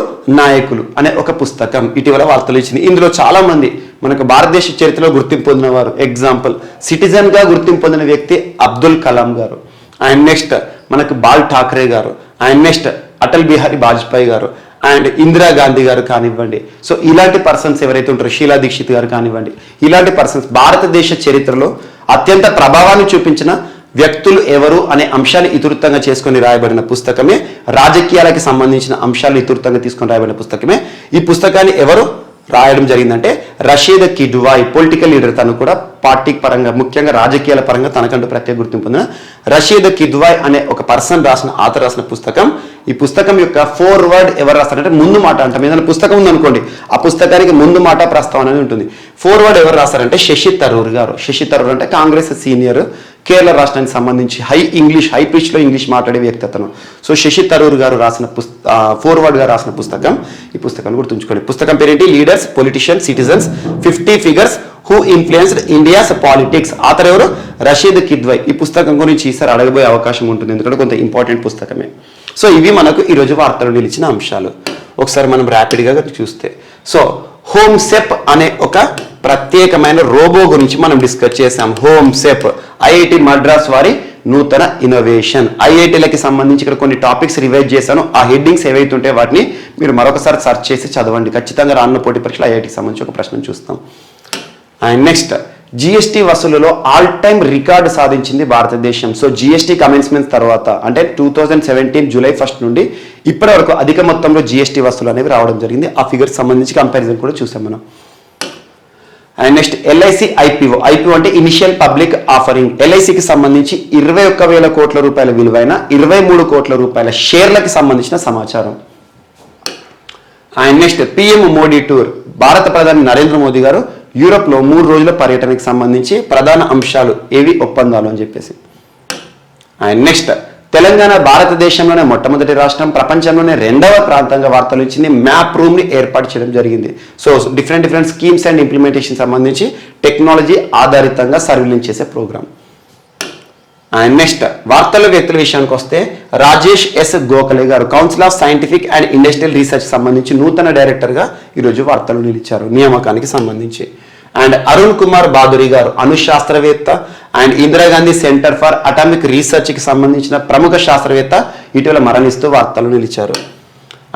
అనే ఒక పుస్తకం ఇటీవల వార్తలు ఇచ్చింది. ఇందులో చాలా మంది మనకు భారతదేశ చరిత్రలో గుర్తింపు పొందిన వారు. ఎగ్జాంపుల్ సిటిజన్ గా గుర్తింపు పొందిన వ్యక్తి అబ్దుల్ కలాం గారు. అండ్ నెక్స్ట్ మనకు బాల్ ఠాక్రే గారు. అండ్ నెక్స్ట్ అటల్ బిహారీ వాజ్పేయి గారు అండ్ ఇందిరాగాంధీ గారు కానివ్వండి. సో ఇలాంటి పర్సన్స్ ఎవరైతే ఉంటారో షీలా దీక్షిత్ గారు కానివ్వండి, ఇలాంటి పర్సన్స్ భారతదేశ చరిత్రలో అత్యంత ప్రభావాన్ని చూపించిన వ్యక్తులు ఎవరు అనే అంశాన్ని ఇతివృత్తంగా చేసుకొని రాయబడిన పుస్తకమే, రాజకీయాలకి సంబంధించిన అంశాలను ఇతివృత్తంగా తీసుకొని రాయబడిన పుస్తకమే. ఈ పుస్తకాన్ని ఎవరు రాయడం జరిగిందంటే రషీద్ కిడ్వాయ్, పొలిటికల్ లీడర్. తను కూడా పార్టీ పరంగా ముఖ్యంగా రాజకీయాల పరంగా తనకంటూ ప్రత్యేక గుర్తింపు పొందిన రషీద్ కిడ్వాయ్ అనే ఒక పర్సన్ ఆథర్ రాసిన పుస్తకం. ఈ పుస్తకం యొక్క ఫోర్వర్డ్ ఎవరు రాస్తారంటే ముందు మాట అంటాం. ఏదైనా పుస్తకం ఉందనుకోండి ఆ పుస్తకానికి ముందు మాట ప్రస్తావన అనేది ఉంటుంది. ఫోర్వర్డ్ ఎవరు రాస్తారంటే శశి తరూర్ గారు. శశి తరూర్ అంటే కాంగ్రెస్ సీనియర్, కేరళ రాష్ట్రానికి సంబంధించి హై పిచ్ లో ఇంగ్లీష్ మాట్లాడే వ్యక్తి అతను. సో శశి తరూర్ గారు రాసిన ఫోర్వర్డ్ గా రాసిన పుస్తకం. ఈ పుస్తకాన్ని గుర్తుంచుకోండి. పుస్తకం పేరేంటి leaders politicians citizens 50 figures who influenced India's politics. Author ఎవరు రషీద్ కిడ్వాయ్. ఈ పుస్తకం గురించి ఈసారి అడగబోయే అవకాశం ఉంటుంది ఎందుకంటే కొంత ఇంపార్టెంట్ పుస్తకమే. సో ఇవి మనకు ఈరోజు వార్తలు నిలిచిన అంశాలు. ఒకసారి మనం ర్యాపిడ్గా చూస్తే సో హోమ్సెప్ అనే ఒక ప్రత్యేకమైన రోబో గురించి మనం డిస్కస్ చేసాం. హోమ్సెప్ ఐఐటి మద్రాస్ వారి నూతన ఇన్నోవేషన్. ఐఐటీలకి సంబంధించి ఇక్కడ కొన్ని టాపిక్స్ రివైజ్ చేశాను. ఆ హెడ్డింగ్స్ ఏవైతే ఉంటే వాటిని మీరు మరొకసారి సెర్చ్ చేసి చదవండి. ఖచ్చితంగా రానున్న పోటీ పరీక్షలు ఐఐటికి సంబంధించి ఒక ప్రశ్న చూస్తాం. అండ్ నెక్స్ట్ జిఎస్టీ వసూలులో ఆల్ టైమ్ రికార్డు సాధించింది భారతదేశం. సో జిఎస్టీ కమెన్స్మెంట్ తర్వాత అంటే 2017 జూలై 1 నుండి ఇప్పటి వరకు అధిక మొత్తంలో జిఎస్టీ వసూలు అనేవి రావడం జరిగింది. ఆ ఫిగర్స్ సంబంధించి కంపారిజన్ కూడా చూసాం మనం. అండ్ నెక్స్ట్ ఎల్ఐసి ఐపీఓ అంటే ఇనిషియల్ పబ్లిక్ ఆఫరింగ్. ఎల్ఐసికి సంబంధించి 21,000 కోట్ల రూపాయల విలువైన 23 కోట్ల రూపాయల షేర్లకు సంబంధించిన సమాచారం. And next PM Modi tour. భారత ప్రధాని నరేంద్ర మోదీ గారు యూరోప్లో 3 రోజుల పర్యటనకు సంబంధించి ప్రధాన అంశాలు ఏవి ఒప్పందాలు అని చెప్పేసి. అండ్ నెక్స్ట్ తెలంగాణ భారతదేశంలోనే మొట్టమొదటి రాష్ట్రం, ప్రపంచంలోనే 2వ ప్రాంతంగా వార్తలు ఇచ్చింది. మ్యాప్ రూమ్ ని ఏర్పాటు చేయడం జరిగింది. So different schemes and implementation సంబంధించి టెక్నాలజీ ఆధారితంగా సర్వీలెన్స్ చేసే ప్రోగ్రామ్. అండ్ నెక్స్ట్ వార్తల వ్యక్తుల విషయానికి వస్తే రాజేష్ ఎస్ గోఖలే గారు council of scientific and industrial research సంబంధించి నూతన డైరెక్టర్గా ఈరోజు వార్తలు నిలిచారు నియామకానికి సంబంధించి. అండ్ అరుణ్ కుమార్ బాదురి గారు అణు శాస్త్రవేత్త and Indira Gandhi centre for atomic రీసెర్చ్కి సంబంధించిన ప్రముఖ శాస్త్రవేత్త ఇటీవల మరణిస్తూ వార్తలు నిలిచారు.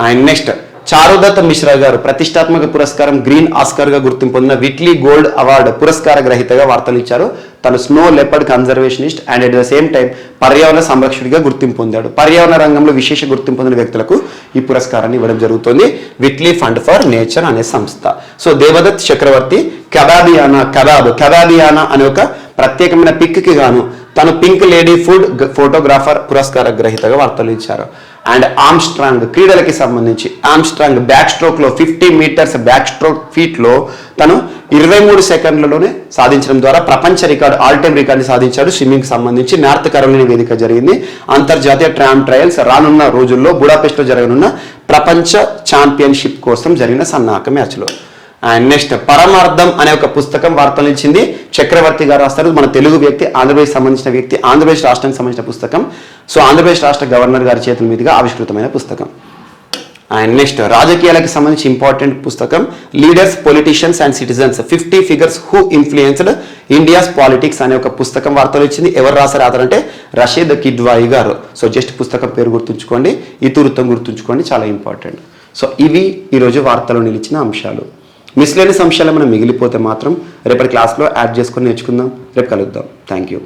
అండ్ నెక్స్ట్ చారుదత్ మిశ్రా గారు ప్రతిష్టాత్మక పురస్కారం గ్రీన్ ఆస్కర్ గా గుర్తింపు పొందిన విట్లీ గోల్డ్ అవార్డు పురస్కార గ్రహీతగా వార్తలు ఇచ్చారు. తను snow leopard conservationist and at the same time పర్యావరణ సంరక్షకుడిగా గుర్తింపు పొందాడు. పర్యావరణ రంగంలో విశేష గుర్తింపు పొందిన వ్యక్తులకు ఈ పురస్కారాన్ని ఇవ్వడం జరుగుతుంది విట్లీ ఫండ్ ఫర్ నేచర్ అనే సంస్థ. సో దేవదత్ చక్రవర్తి కబాబియానా అనే ఒక ప్రత్యేకమైన పిక్కి గాను తను పింక్ లేడీ ఫుడ్ ఫోటోగ్రాఫర్ పురస్కార గ్రహీతగా వార్తలు ఇచ్చారు. అండ్ ఆర్మ్స్ట్రాంగ్ క్రీడలకి సంబంధించి ఆర్మ్స్ట్రాంగ్ బ్యాక్ స్ట్రోక్ లో 50 మీటర్స్ బ్యాక్ స్ట్రోక్ ఫీట్ లో తను 23 సెకండ్లలోనే సాధించడం ద్వారా ప్రపంచ రికార్డు ఆల్ టైమ్ రికార్డు సాధించాడు. స్విమ్మింగ్ సంబంధించి నార్త్ కరోలినా వేదిక జరిగింది. అంతర్జాతీయ ట్రామ్ ట్రయల్స్ రానున్న రోజుల్లో బుడాపెస్ట్ లో జరగనున్న ప్రపంచ ఛాంపియన్షిప్ కోసం జరిగిన సన్నాహక మ్యాచ్లో. అండ్ నెక్స్ట్ పరమార్థం అనే ఒక పుస్తకం వార్తలు ఇచ్చింది. చక్రవర్తి గారు రాస్తారు. మన తెలుగు వ్యక్తి, ఆంధ్రప్రదేశ్ సంబంధించిన వ్యక్తి, ఆంధ్రప్రదేశ్ రాష్ట్రానికి సంబంధించిన పుస్తకం. సో ఆంధ్రప్రదేశ్ రాష్ట్ర గవర్నర్ గారి చేతుల మీదుగా ఆవిష్కృతమైన పుస్తకం. అండ్ నెక్స్ట్ రాజకీయాలకు సంబంధించి ఇంపార్టెంట్ పుస్తకం leaders politicians and citizens 50 figures who influenced India's politics అనే ఒక పుస్తకం వార్తలు ఇచ్చింది. ఎవరు రాశారు అతనంటే రషీద్ కిడ్వాయి గారు. సో జస్ట్ పుస్తకం పేరు గుర్తుంచుకోండి, ఇతివృత్తం గుర్తుంచుకోండి, చాలా ఇంపార్టెంట్. సో ఇవి ఈరోజు వార్తలు నిలిచిన అంశాలు. మిస్లేనియస్ అంశాలు మనం మిగిలిపోతే మాత్రం రేపటి క్లాస్లో యాడ్ చేసుకొని నేర్చుకుందాం. రేపు కలుద్దాం. Thank you.